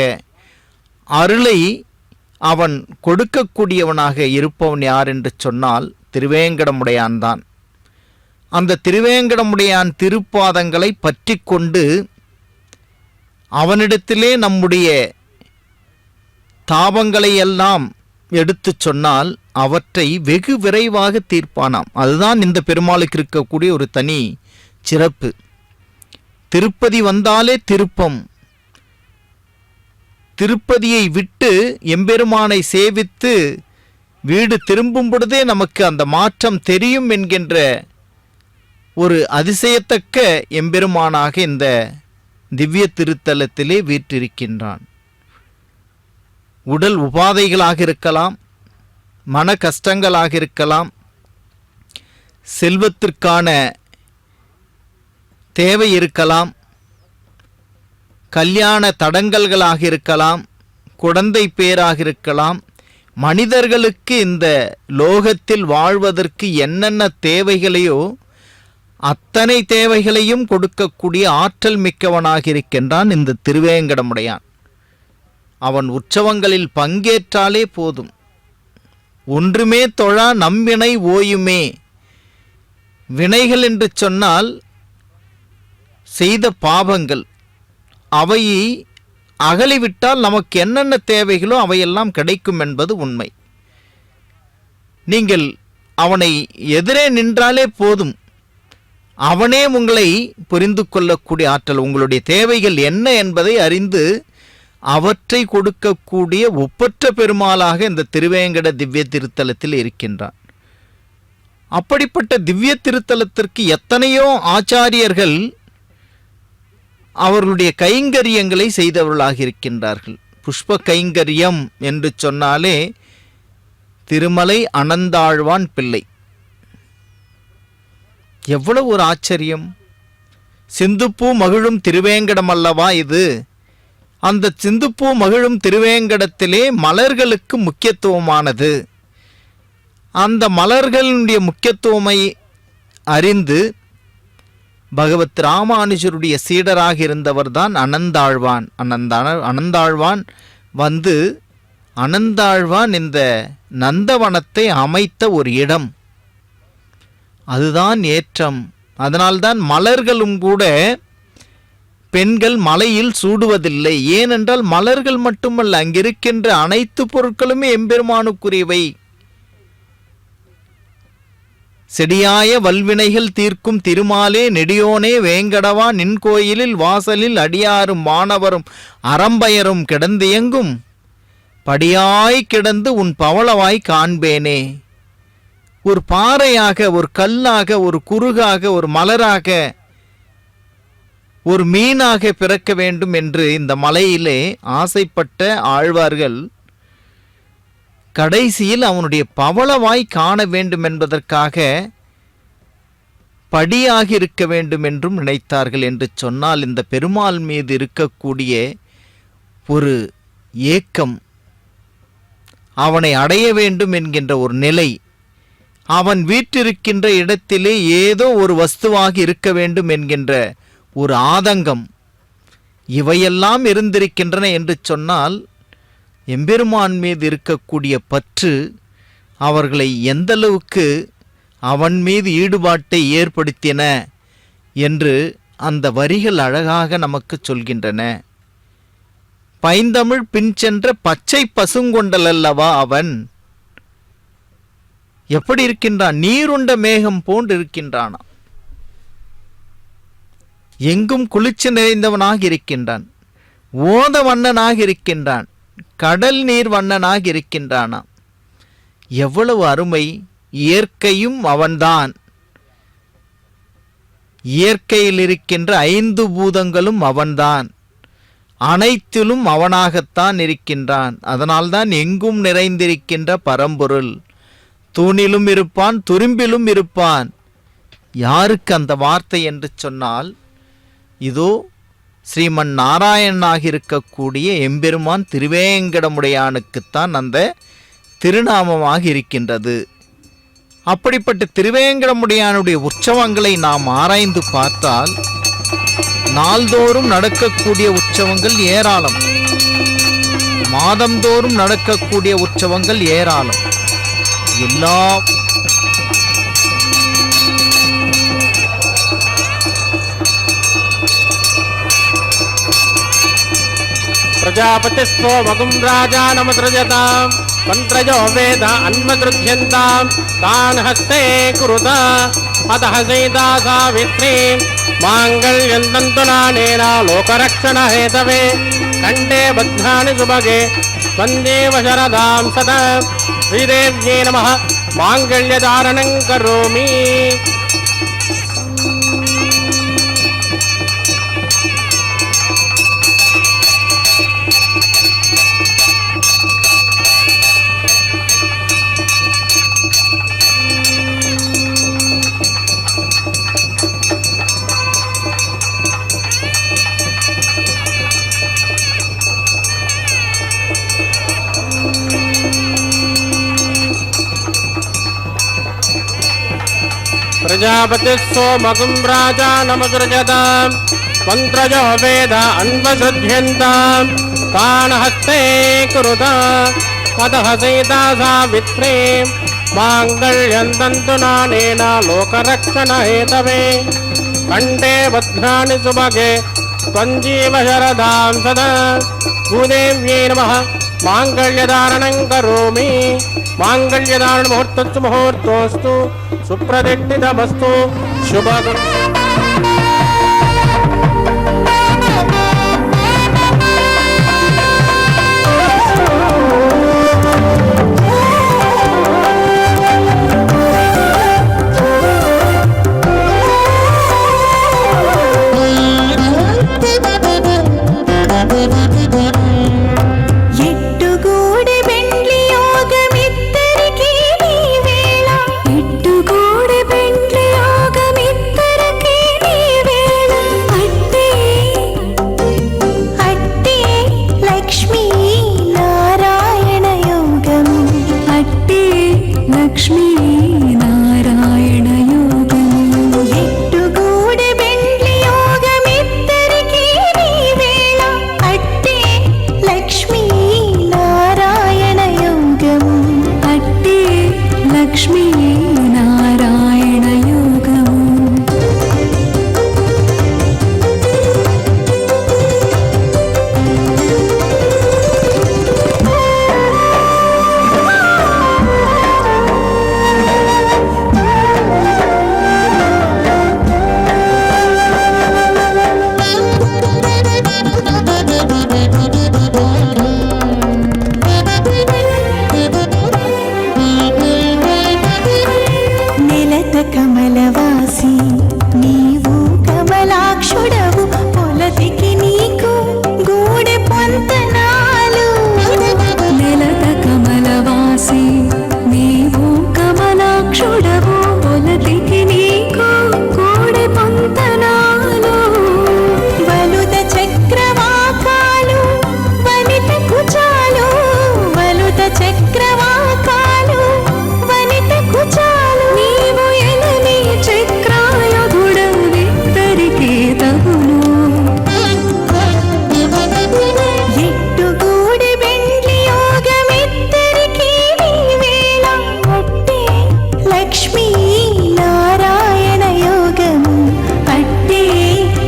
அருளை அவன் கொடுக்கக்கூடியவனாக இருப்பவன் யார் என்று சொன்னால் திருவேங்கடமுடையான் தான். அந்த திருவேங்கடமுடையான் திருப்பாதங்களை பற்றி கொண்டு அவனிடத்திலே நம்முடைய தாபங்களை எல்லாம் எடுத்து சொன்னால் அவற்றை வெகு விரைவாக தீர்ப்பானாம். அதுதான் இந்த பெருமாளுக்கு இருக்கக்கூடிய ஒரு தனி சிறப்பு. திருப்பதி வந்தாலே திருப்பம். திருப்பதியை விட்டு எம்பெருமானை சேவித்து வீடு திரும்பும் பொழுதே நமக்கு அந்த மாற்றம் தெரியும் என்கின்ற ஒரு அதிசயத்தக்க எம்பெருமானாக இந்த திவ்ய திருத்தலத்திலே வீற்றிருக்கின்றான். உடல் உபாதைகளாக இருக்கலாம், மன கஷ்டங்களாக இருக்கலாம், செல்வத்திற்கான தேவை இருக்கலாம், கல்யாண தடங்கல்களாக இருக்கலாம், குழந்தை பேராக இருக்கலாம். மனிதர்களுக்கு இந்த லோகத்தில் வாழ்வதற்கு என்னென்ன தேவைகளையோ அத்தனை தேவைகளையும் கொடுக்கக்கூடிய ஆற்றல் மிக்கவனாக இருக்கின்றான் இந்த திருவேங்கடமுடையான். அவன் உற்சவங்களில் பங்கேற்றாலே போதும், ஒன்றுமே தொழா நம்பினை ஓயுமே. வினைகள் என்று சொன்னால் செய்த பாவங்கள், அவை அகலிவிட்டால் நமக்கு என்னென்ன தேவைகளோ அவையெல்லாம் கிடைக்கும் என்பது உண்மை. நீங்கள் அவனை எதிரே நின்றாலே போதும், அவனே உங்களை புரிந்து கொள்ளக்கூடிய ஆற்றல், உங்களுடைய தேவைகள் என்ன என்பதை அறிந்து அவற்றை கொடுக்கக்கூடிய ஒப்பற்ற பெருமாளாக இந்த திருவேங்கட திவ்ய திருத்தலத்தில் இருக்கின்றான். அப்படிப்பட்ட திவ்ய திருத்தலத்திற்கு எத்தனையோ ஆச்சாரியர்கள் அவர்களுடைய கைங்கரியங்களை செய்தவர்களாக இருக்கின்றார்கள். புஷ்ப கைங்கரியம் என்று சொன்னாலே திருமலை அனந்தாழ்வான் பிள்ளை. எவ்வளவு ஒரு ஆச்சரியம்! சிந்துப்பூ மகிழும் திருவேங்கடம் அல்லவா இது? அந்த சிந்துப்பூ மகிழும் திருவேங்கடத்திலே மலர்களுக்கு முக்கியத்துவமானது. அந்த மலர்களுடைய முக்கியத்துவமை அறிந்து பகவத் ராமானுஜருடைய சீடராக இருந்தவர் தான் அனந்தாழ்வான். அனந்தாழ்வான் வந்து அனந்தாழ்வான் இந்த நந்தவனத்தை அமைத்த ஒரு இடம், அதுதான் ஏற்றம். அதனால்தான் மலர்களும் கூட பெண்கள் மலையில் சூடுவதில்லை. ஏனென்றால் மலர்கள் மட்டுமல்ல, அங்கிருக்கின்ற அனைத்து பொருட்களுமே எம்பெருமானுக்குரியவை. செடியாய வல்வினைகள் தீர்க்கும் திருமாலே நெடியோனே வேங்கடவா நின் கோயிலில் வாசலில் அடியாரும் வானவரும் அறம்பயரும் கிடந்தியங்கும் படியாய் கிடந்து உன் பவளவாய் காண்பேனே. ஒரு பாறையாக, ஒரு கல்லாக, ஒரு குறுகாக, ஒரு மலராக, ஒரு மீனாக பிறக்க வேண்டும் என்று இந்த மலையிலே ஆசைப்பட்ட ஆழ்வார்கள் கடைசியில் அவனுடைய பவளவாய் காண வேண்டும் என்பதற்காக படியாக இருக்க வேண்டும் என்றும் நினைத்தார்கள். என்று சொன்னால் இந்த பெருமாள் மீது இருக்கக்கூடிய ஒரு ஏக்கம், அவனை அடைய வேண்டும் என்கின்ற ஒரு நிலை, அவன் வீற்றிருக்கின்ற இடத்திலே ஏதோ ஒரு வஸ்துவாக இருக்க வேண்டும் என்கின்ற ஒரு ஆதங்கம், இவையெல்லாம் இருந்திருக்கின்றன என்று சொன்னால் எம்பெருமான் மீது இருக்கக்கூடிய பற்று அவர்களை எந்தளவுக்கு அவன் மீது ஈடுபாட்டை ஏற்படுத்தின என்று அந்த வரிகள் அழகாக நமக்கு சொல்கின்றன. பைந்தமிழ் பின் சென்ற பச்சை பசுங்கொண்டல் அல்லவா அவன். எப்படி இருக்கின்றான்? நீருண்ட மேகம் போன்று இருக்கின்றானா. எங்கும் குளிர்ச்சி நிறைந்தவனாக இருக்கின்றான். ஓத வண்ணனாக இருக்கின்றான். கடல் நீர் வண்ணனாக இருக்கின்றானா. எவ்வளவு அருமை! இயற்கையும் அவன்தான். இயற்கையில் இருக்கின்ற 5 பூதங்களும் அவன்தான். அனைத்திலும் அவனாகத்தான் இருக்கின்றான். அதனால்தான் எங்கும் நிறைந்திருக்கின்ற பரம்பொருள். தூணிலும் இருப்பான், துரும்பிலும் இருப்பான். யாருக்கு அந்த வார்த்தை என்று சொன்னால், இதோ ஸ்ரீமன் நாராயணனாக இருக்கக்கூடிய எம்பெருமான் திருவேங்கடமுடையானுக்குத்தான் அந்த திருநாமமாக இருக்கின்றது. அப்படிப்பட்ட திருவேங்கடமுடையானுடைய உற்சவங்களை நாம் ஆராய்ந்து பார்த்தால் நாள்தோறும் நடக்கக்கூடிய உற்சவங்கள் ஏராளம். மாதந்தோறும் நடக்கக்கூடிய உற்சவங்கள் ஏராளம். எல்லா प्रजापतिस्वो मगुं राजानमसृजतां मन्त्रयो वेद अन्वगृह्यन्तां तान् हस्ते कुरुता अतः सीता सावित्री माङ्गल्यं तन्तुनानेन लोकरक्षणहेतवे कण्ठे बध्नानि सुभगे वन्देव शरदां सदा श्रीदेव्यै नमः माङ्गल्यधारणं करोमि. प्रजापतिस्सो मगुं राजानमसृजतां मन्त्रयो वेद अन्वसृज्यन्तां तान् हस्ते कुरुता अतः सीता सावित्री माङ्गल्यं तन्तुनानेन लोकरक्षणहेतवे कण्ठे बध्नानि सुभगे त्वञ्जीव शरदां सदा भूदेव्यै नमः माङ्गल्यधारणं करोमि. माङ्गल्यधारण मुहूर्तस्तु मुहूर्तोऽस्तु सुप्रतिष्ठितमस्तु शुभम्.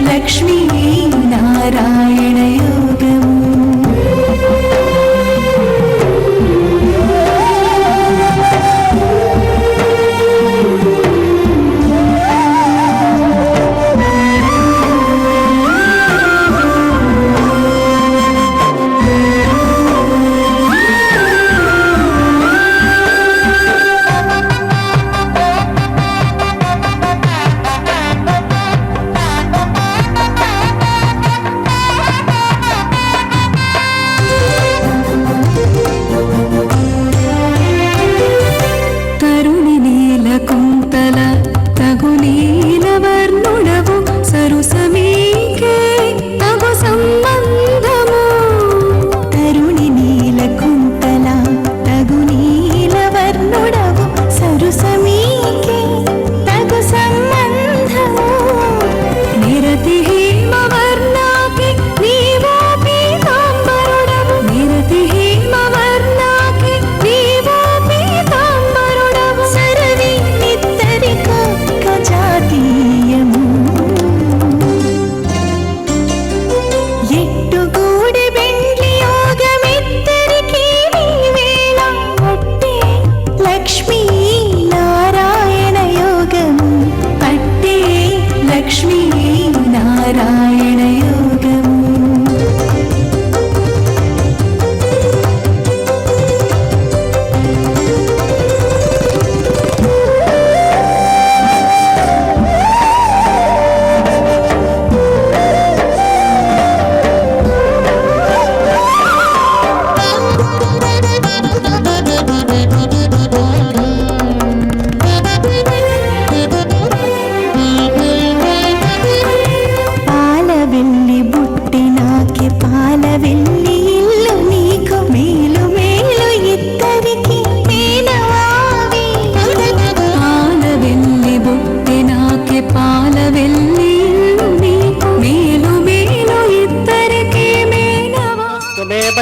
लक्ष्मी नारायण योगम्.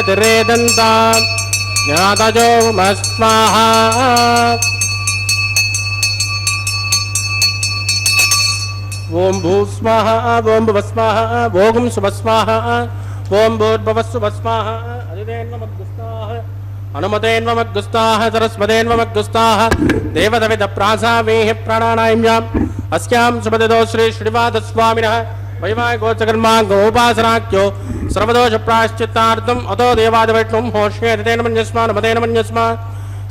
तिरेदन्ताम् ज्ञातजो स्वाहा ओम भू स्वाहा ओम भुव स्वाहा ओम शुभ स्वाहा ओम भूर्भुवस्सुभ स्वाहा अधिदेन्वमग्गुस्ताः अनुमतेन्वमग्गुस्ताः सरस्वतेन्वमग्गुस्ताः देवदविदप्रासावेः प्राणानायम्याम् अस्यां शुभदिदो श्री श्रीवादस्वामिनः वैवाहिकोचकर्मा गोपासनाख्यो सर्वदोषप्रायश्चित्तार्थम् अतो देवादिवैष्णवं होष्येतेन मन्यस्मा नमतेन मन्यस्मा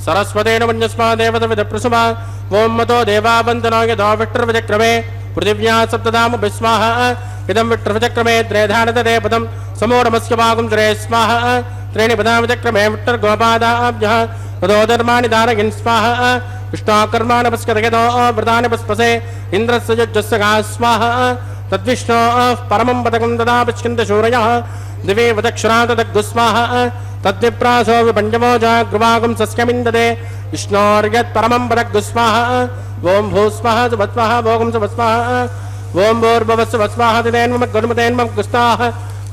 सरस्वतेन मन्यस्मा देवदविदप्रसुमा ओम मतो देवावन्दनो यतो विष्टुर्विचक्रमे पृथिव्या सप्तधाम विस्माः इदं विष्टुर्विचक्रमे त्रेधानतरे पदं समो नमस्य भागं त्रे स्वाहा त्रीणि पदाविचक्रमे विष्टुर्गोपादाभ्यः तदोधर्माणि धारयन् स्वाहा विष्णोकर्माणि पस्कतयतो व्रतानि पुष्पसे इन्द्रस्य युज्यस्य गा स्वाहा तद्विष्णोः परमं पदकं तदा पश्यन्तशूरयः दिवे वदक्षरा तदग्गुस्वाहा तद्विप्रासो विपञ्चमोजा गृवागं सस्यमिन्दते विष्णोर्यत् परमं पदग्गुस्वाहा ओम भूस्वाहा सुभस्वाहा भोगं सुभस्वाहा ओम भूर्भुवस्सुभस्वाहा दिदेन्वमग्गुस्ताः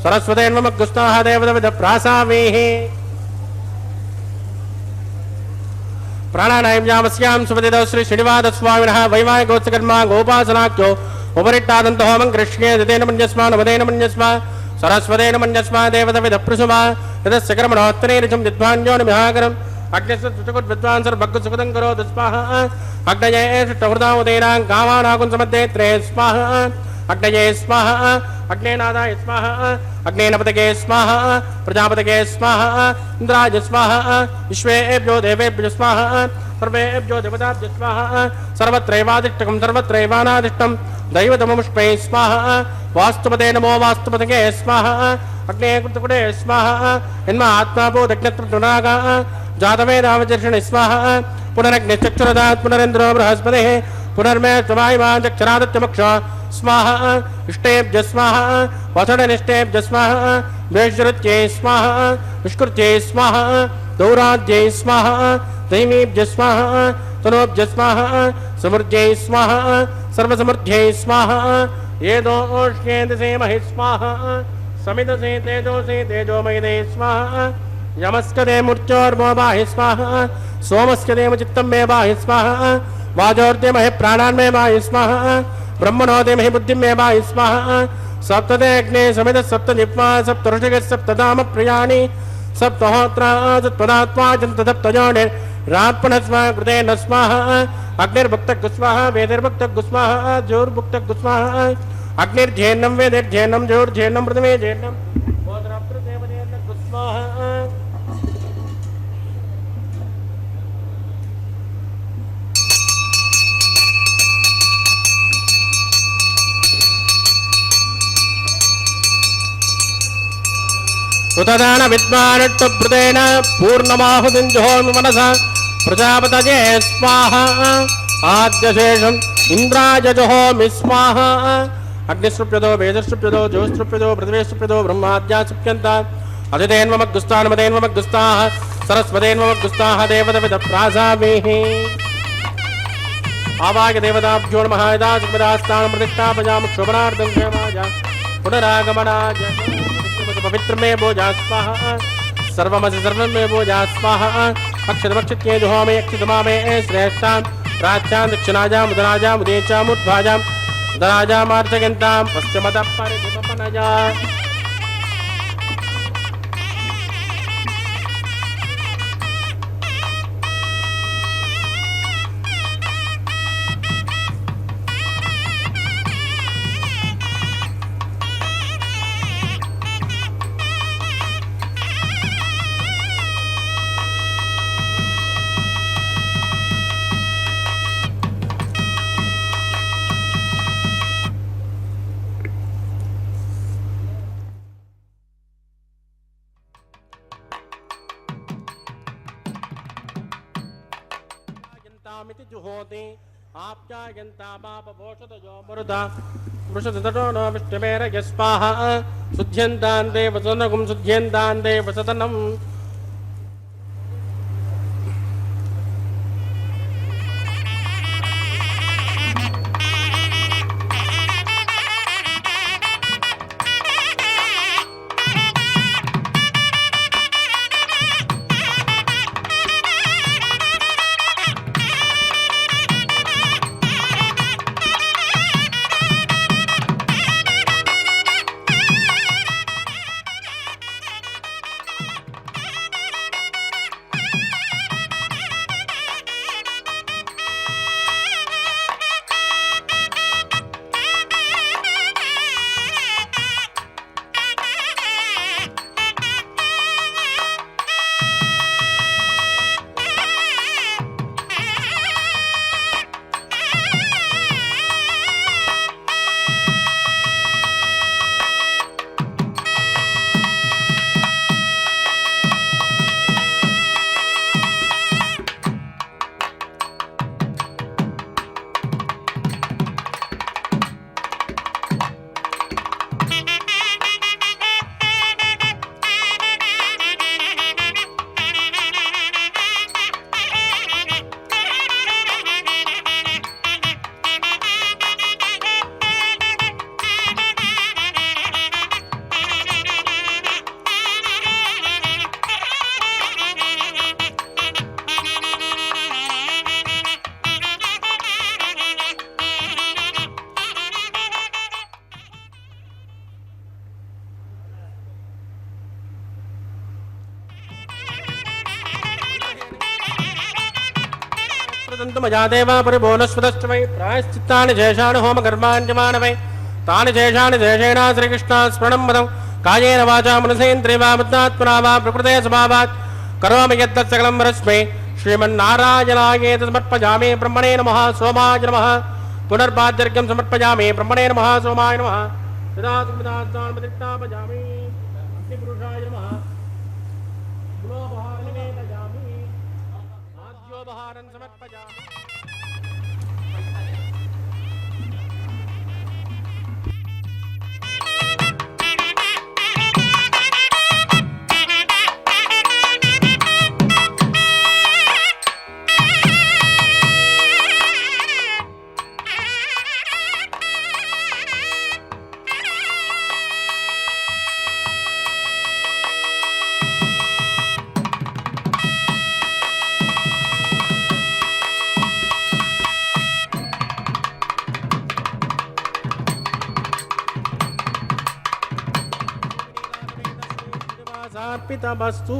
सरस्वतेन्वमग्गुस्ताः देवदविदप्रासावेः प्राणानायम्यामस्यां सुपतिदौ श्री श्रीनिवासस्वामिनः वैवाहिकोत्सकर्मा गोपासनाख्यो उपरिट्टादन्त होमं कृष्णे दिदेन मन्यस्मा नमदेन मन्यस्मा सरस्वतेन मन्यस्मा देवदविदप्रसुमा यदस्य कर्मणोत्तरेरिचं विद्वान्योनिमिहाकरम् अग्निस्विद्वान् सर्वभग्गुसुखदं करोतु स्वाहा अग्नये षष्ठहृदामुदीनां गावानाकुंसमध्ये त्रे स्वाहा अग्नये स्वाहा अग्नेनादाय स्वाहा अग्नेनपतये स्वाहा प्रजापतये स्वाहा इन्द्राय स्वाहा विश्वेभ्यो देवेभ्यो स्वाहा सर्वेभ्यो देवताभ्यो स्वाहा सर्वत्रैवादिष्टकं सर्वत्रैवानादिष्टं दैवतममुष्पै स्वाहा वास्तुपते नमो वास्तुपतये स्वाहा अग्ने कृतकुटे स्वाहा जन्म आत्माभूतज्ञत्वनागा जातवेदावचर्षण स्वाहा पुनरग्निश्चक्षुरदात् पुनरेन्द्रो बृहस्पतिः पुनर्मे स्ववायुवान् चक्षरादित्यमक्ष स्वाहा इष्टेभ्य स्वाहा वसडनिष्टेभ्य स्वाहा वेश्वरुत्यै स्वाहा विष्कृत्यै स्वाहा दौराद्यै स्वाहा दैवीभ्य स्वाहा तनोभ्य स्वाहा समृद्ध्यै स्वाहा सर्वसमृद्ध्यै स्वाहा येदोष्येन्दसे महि स्वाहा समिदसे तेजोसे तेजोमयदे स्वाहा यमस्कदे मूर्चोर्मोबाहि स्वाहा सोमस्कदे चित्तं मे बाहि स्वाहा वाजोर्दे महे प्राणान् मे बाहि स्वाहा ब्रह्मणोदे महि बुद्धिं मे बाहि स्वाहा सप्तदे अग्ने समिद सप्त जिह्वा सप्त ऋषिः सप्तधाम प्रियाणि सप्तहोत्रा सप्तदात्मा सप्तयोनि रात्मनस्वा कृते न स्वाहा अग्निर्भुक्तः स्वाहा वेदिर्भुक्तः स्वाहा ज्योर्भुक्तः स्वाहा अग्निर्ध्येन्नं वेदिर्ध्येन्नं ज्योर्ध्येन्नं पृथिवी जेन्नं गोत्रप्रदेवतेन स्वाहा सुतदान विद्वानट्टभृतेन पूर्णमाहुतिं जुहोमि मनसा प्रजापतये स्वाहा आद्यशेषम् इन्द्राय जुहोमि स्वाहा अग्निश्रुप्यतो वेदश्रुप्यतो ज्योतिश्रुप्यतो पृथिवीश्रुप्यतो ब्रह्माद्या सुप्यन्ता अधिदेन्वमग्गुस्ताः नमदेन्वमग्गुस्ताः सरस्वतेन्वमग्गुस्ताः देवदविदप्रासावेः आवाय देवताभ्यो नमः यदा सुखदास्तानं प्रतिष्ठापयामि शोभनार्थं क्षेमाय पुनरागमनाय पवित्र में भोजा स्वाहा सर्वमसि सर्वं में भोजा स्वाहा अक्षतमक्षित्ये जुहोमि अक्षितमा में श्रेष्ठां प्राच्यां दक्षिणाजां उदराजां उदेचां उद्भाजां दराजामार्चयन्तां पश्चिमतः परिधिमपनया जुहोति आप्यायन्ता पापभोषतयो मरुदा वृषतटो न विष्टमेर यस्वाहा शुद्ध्यन्तान् देवसनगुं शुद्ध्यन्तान् देवसतनम् तंतु मजा देवा परिभुवनस्पतश्च वै प्रायश्चित्तानि शेषाणि होमकर्माण्यमाण वै तानि शेषाणि शेषेण श्रीकृष्णास्मरणं वदं कायेन वाचा मनसेन्द्रिया बुद्धात्मना वा प्रकृते स्वभावात् करोमि यत्तत् सकलं परस्मै श्रीमन्नारायणायेति समर्पयामि ब्रह्मणे नमः सोमाय नमः पुनर्पाद्यर्घ्यं समर्पयामि ब्रह्मणे नमः सोमाय नमः यदात्मदात्मानमतिष्ठापयामि अग्निपुरुषाय नमः गुणोपहारं निवेदयामि आद्योपहारं समर्पयामि अर्पितमस्तु।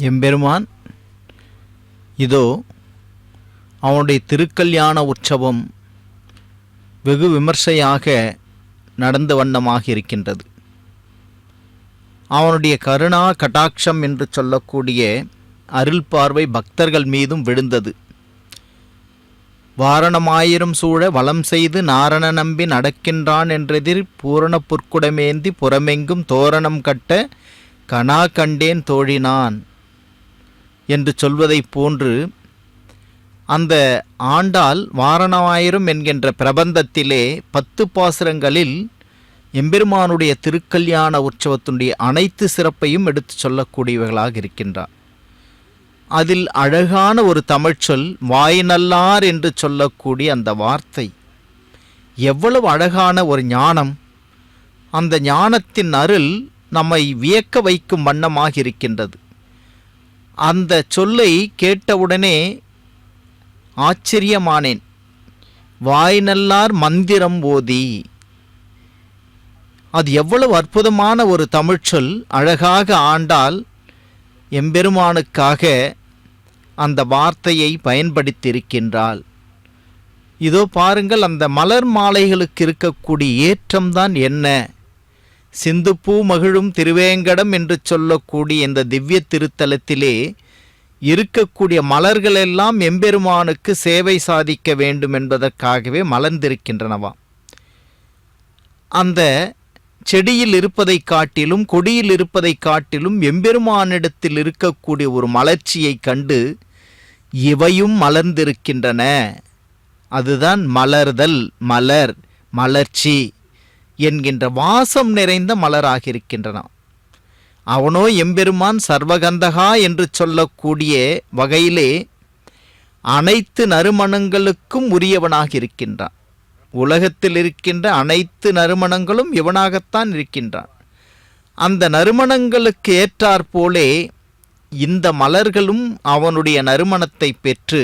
எம்பெருமான் இதோ அவனுடைய திருக்கல்யாண உற்சவம் வெகு விமர்சையாக நடந்த வண்ணமாக இருக்கின்றது. அவனுடைய கருணா கடாட்சம் என்று சொல்லக்கூடிய அருள் பார்வை பக்தர்கள் மீதும் விழுந்தது. வாரணமாயிரம் சூழ வலம் செய்து நாரண நம்பி நடக்கின்றான் என்றெதிர் பூரண புற்குடமேந்தி புறமெங்கும் தோரணம் கட்ட கனா கண்டேன் தோழினான் என்று சொல்வதைப் போன்று அந்த ஆண்டாள் வாரணமாயிரம் என்கின்ற பிரபந்தத்திலே 10 பாசுரங்களில் எம்பெருமானுடைய திருக்கல்யாண உற்சவத்தினுடைய அனைத்து சிறப்பையும் எடுத்து சொல்லக்கூடியவர்களாக இருக்கின்றார். அதில் அழகான ஒரு தமிழ்ச்சொல் வாய்நல்லார் என்று சொல்லக்கூடிய அந்த வார்த்தை எவ்வளவு அழகான ஒரு ஞானம்! அந்த ஞானத்தின் அருள் நம்மை வியக்க வைக்கும் வண்ணமாக இருக்கின்றது. அந்த சொல்லை கேட்டவுடனே ஆச்சரியமானேன். வாய்நல்லார் மந்திரம் ஓதி, அது எவ்வளவு அற்புதமான ஒரு தமிழ்ச்சொல்! அழகாக ஆண்டால் எம்பெருமானுக்காக அந்த வார்த்தையை பயன்படுத்தியிருக்கின்றாள். இதோ பாருங்கள், அந்த மலர் மாலைகளுக்கு இருக்கக்கூடிய ஏற்றம்தான் என்ன! சிந்துப்பூ மகிழும் திருவேங்கடம் என்று சொல்லக்கூடிய இந்த திவ்ய திருத்தலத்திலே இருக்கக்கூடிய மலர்களெல்லாம் எம்பெருமானுக்கு சேவை சாதிக்க வேண்டும் என்பதற்காகவே மலர்ந்திருக்கின்றனவா. அந்த செடியில் இருப்பதை காட்டிலும் கொடியில் இருப்பதை காட்டிலும் எம்பெருமானிடத்தில் இருக்கக்கூடிய ஒரு மலர்ச்சியை கண்டு இவையும் மலர்ந்திருக்கின்றன. அதுதான் மலர்தல், மலர், மலர்ச்சி என்கின்ற வாசம் நிறைந்த மலராக இருக்கின்றன. அவனோ எம்பெருமான் சர்வகந்தகா என்று சொல்லக்கூடிய வகையிலே அனைத்து நறுமணங்களுக்கும் உரியவனாக இருக்கின்றான். உலகத்தில் இருக்கின்ற அனைத்து நறுமணங்களும் இவனாகத்தான் இருக்கின்றான். அந்த நறுமணங்களுக்கு ஏற்றாற்போலே இந்த மலர்களும் அவனுடைய நறுமணத்தை பெற்று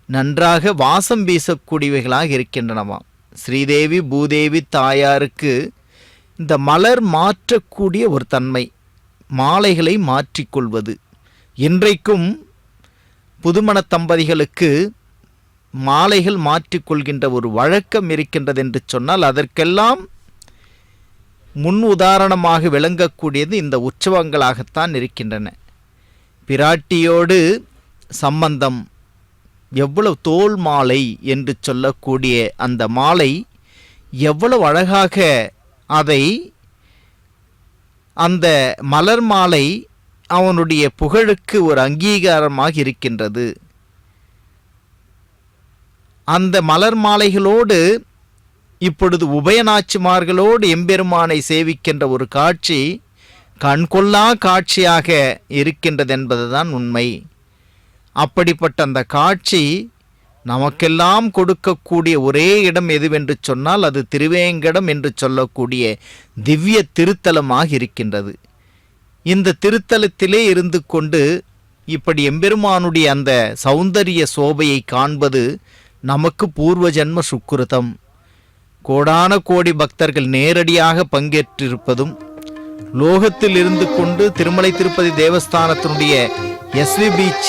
நன்றாக வாசம் வீசக்கூடியவைகளாக இருக்கின்றனவாம். ஸ்ரீதேவி பூதேவி தாயாருக்கு இந்த மலர் மாற்றக்கூடிய ஒரு தன்மை, மாலைகளை மாற்றிக்கொள்வது. இன்றைக்கும் புதுமண தம்பதிகளுக்கு மாலைகள் மாற்றிக்கொள்கின்ற ஒரு வழக்கம் இருக்கின்றது என்று சொன்னால் அதற்கெல்லாம் முன் உதாரணமாக விளங்கக்கூடியது இந்த உற்சவங்களாகத்தான் இருக்கின்றன. பிராட்டியோடு சம்பந்தம், எவ்வளவு தோல் மாலை என்று சொல்லக்கூடிய அந்த மாலை எவ்வளவு அழகாக அதை அந்த மலர் மாலை அவனுடைய புகழுக்கு ஒரு அங்கீகாரமாக இருக்கின்றது. அந்த மலர் மாலைகளோடு இப்பொழுது உபயநாச்சிமார்களோடு எம்பெருமானை சேவிக்கின்ற ஒரு காட்சி கண்கொள்ளா காட்சியாக இருக்கின்றது என்பதுதான் உண்மை. அப்படிப்பட்ட அந்த காட்சி நமக்கெல்லாம் கொடுக்கக்கூடிய ஒரே இடம் எதுவென்று சொன்னால் அது திருவேங்கடம் என்று சொல்லக்கூடிய திவ்ய திருத்தலமாக இருக்கின்றது. இந்த திருத்தலத்திலே இருந்து கொண்டு இப்படி எம்பெருமானுடைய அந்த சௌந்தரிய சோபையை காண்பது நமக்கு பூர்வ ஜன்ம சுக்கிருதம். கோடான கோடி பக்தர்கள் நேரடியாக பங்கேற்றிருப்பதும், லோகத்தில் இருந்து கொண்டு திருமலை திருப்பதி தேவஸ்தானத்தினுடைய SVBC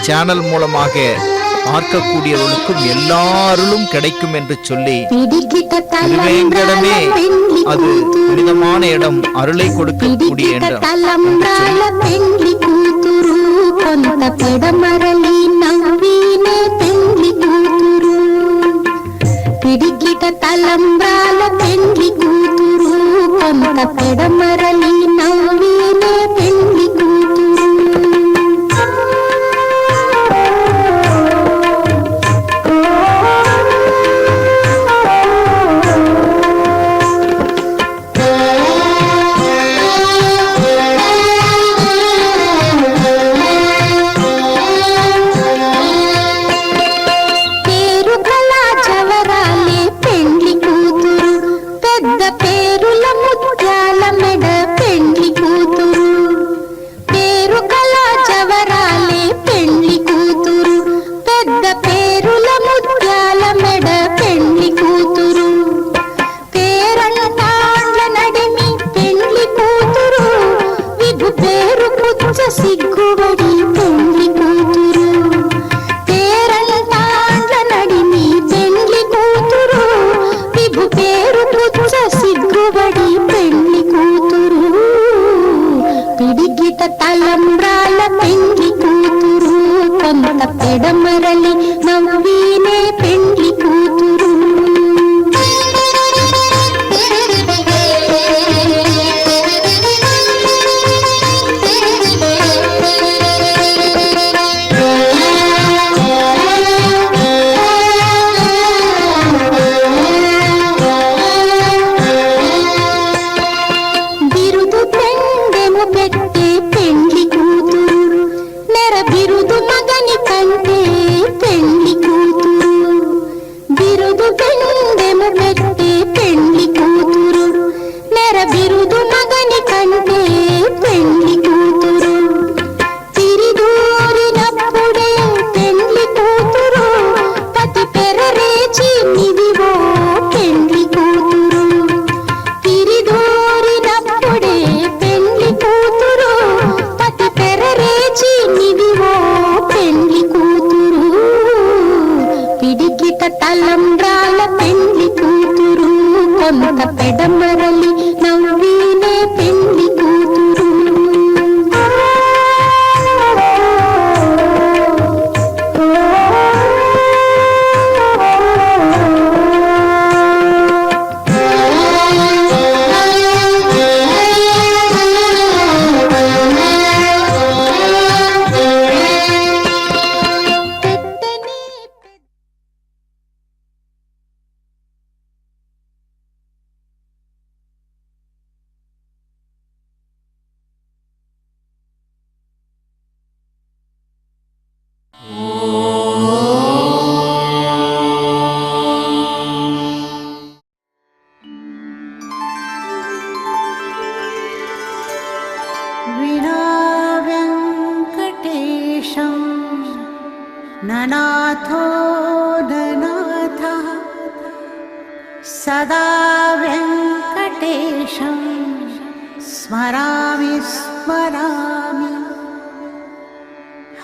சேனல் மூலமாக பார்க்கக்கூடியவர்களுக்கும் எல்லாருளும் கிடைக்கும் என்று சொல்லி, திருவேங்கடமே அது புனிதமான இடம், அருளை கொடுக்கக்கூடிய இடம் పిడికిట తలంబ్రాల పెండ్లి కూతురు కొంత పెడమరలి నవ్వినే పెండ్లి కూతురు. సిగ్గుబడి పెండ్లి కూతురు పేరంటాండ్ల నడిమి పెండ్లి కూతురు విభు పేరు పుచ్చ సిగ్గుబడి పెండ్లి కూతురు పిడిగిట తలంబ్రాల పెండ్లి కూతురు కొంత పెడమరలి నవ్వినే పెండ్లి కూతురు. తలంబ్రాల పెండ్లి కూతురు కొంత పెడమరలి నవ్వినే పెండ్లి కూతురు. ननाथो ननाथः सदा वेङ्कटेशं स्मरामि स्मरामि.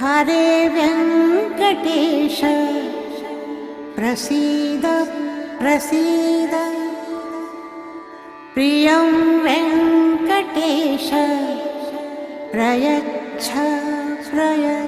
हरे वेङ्कटेश प्रसीद प्रसीद. प्रियं वेङ्कटेश प्रयच्छ प्रयच्छ.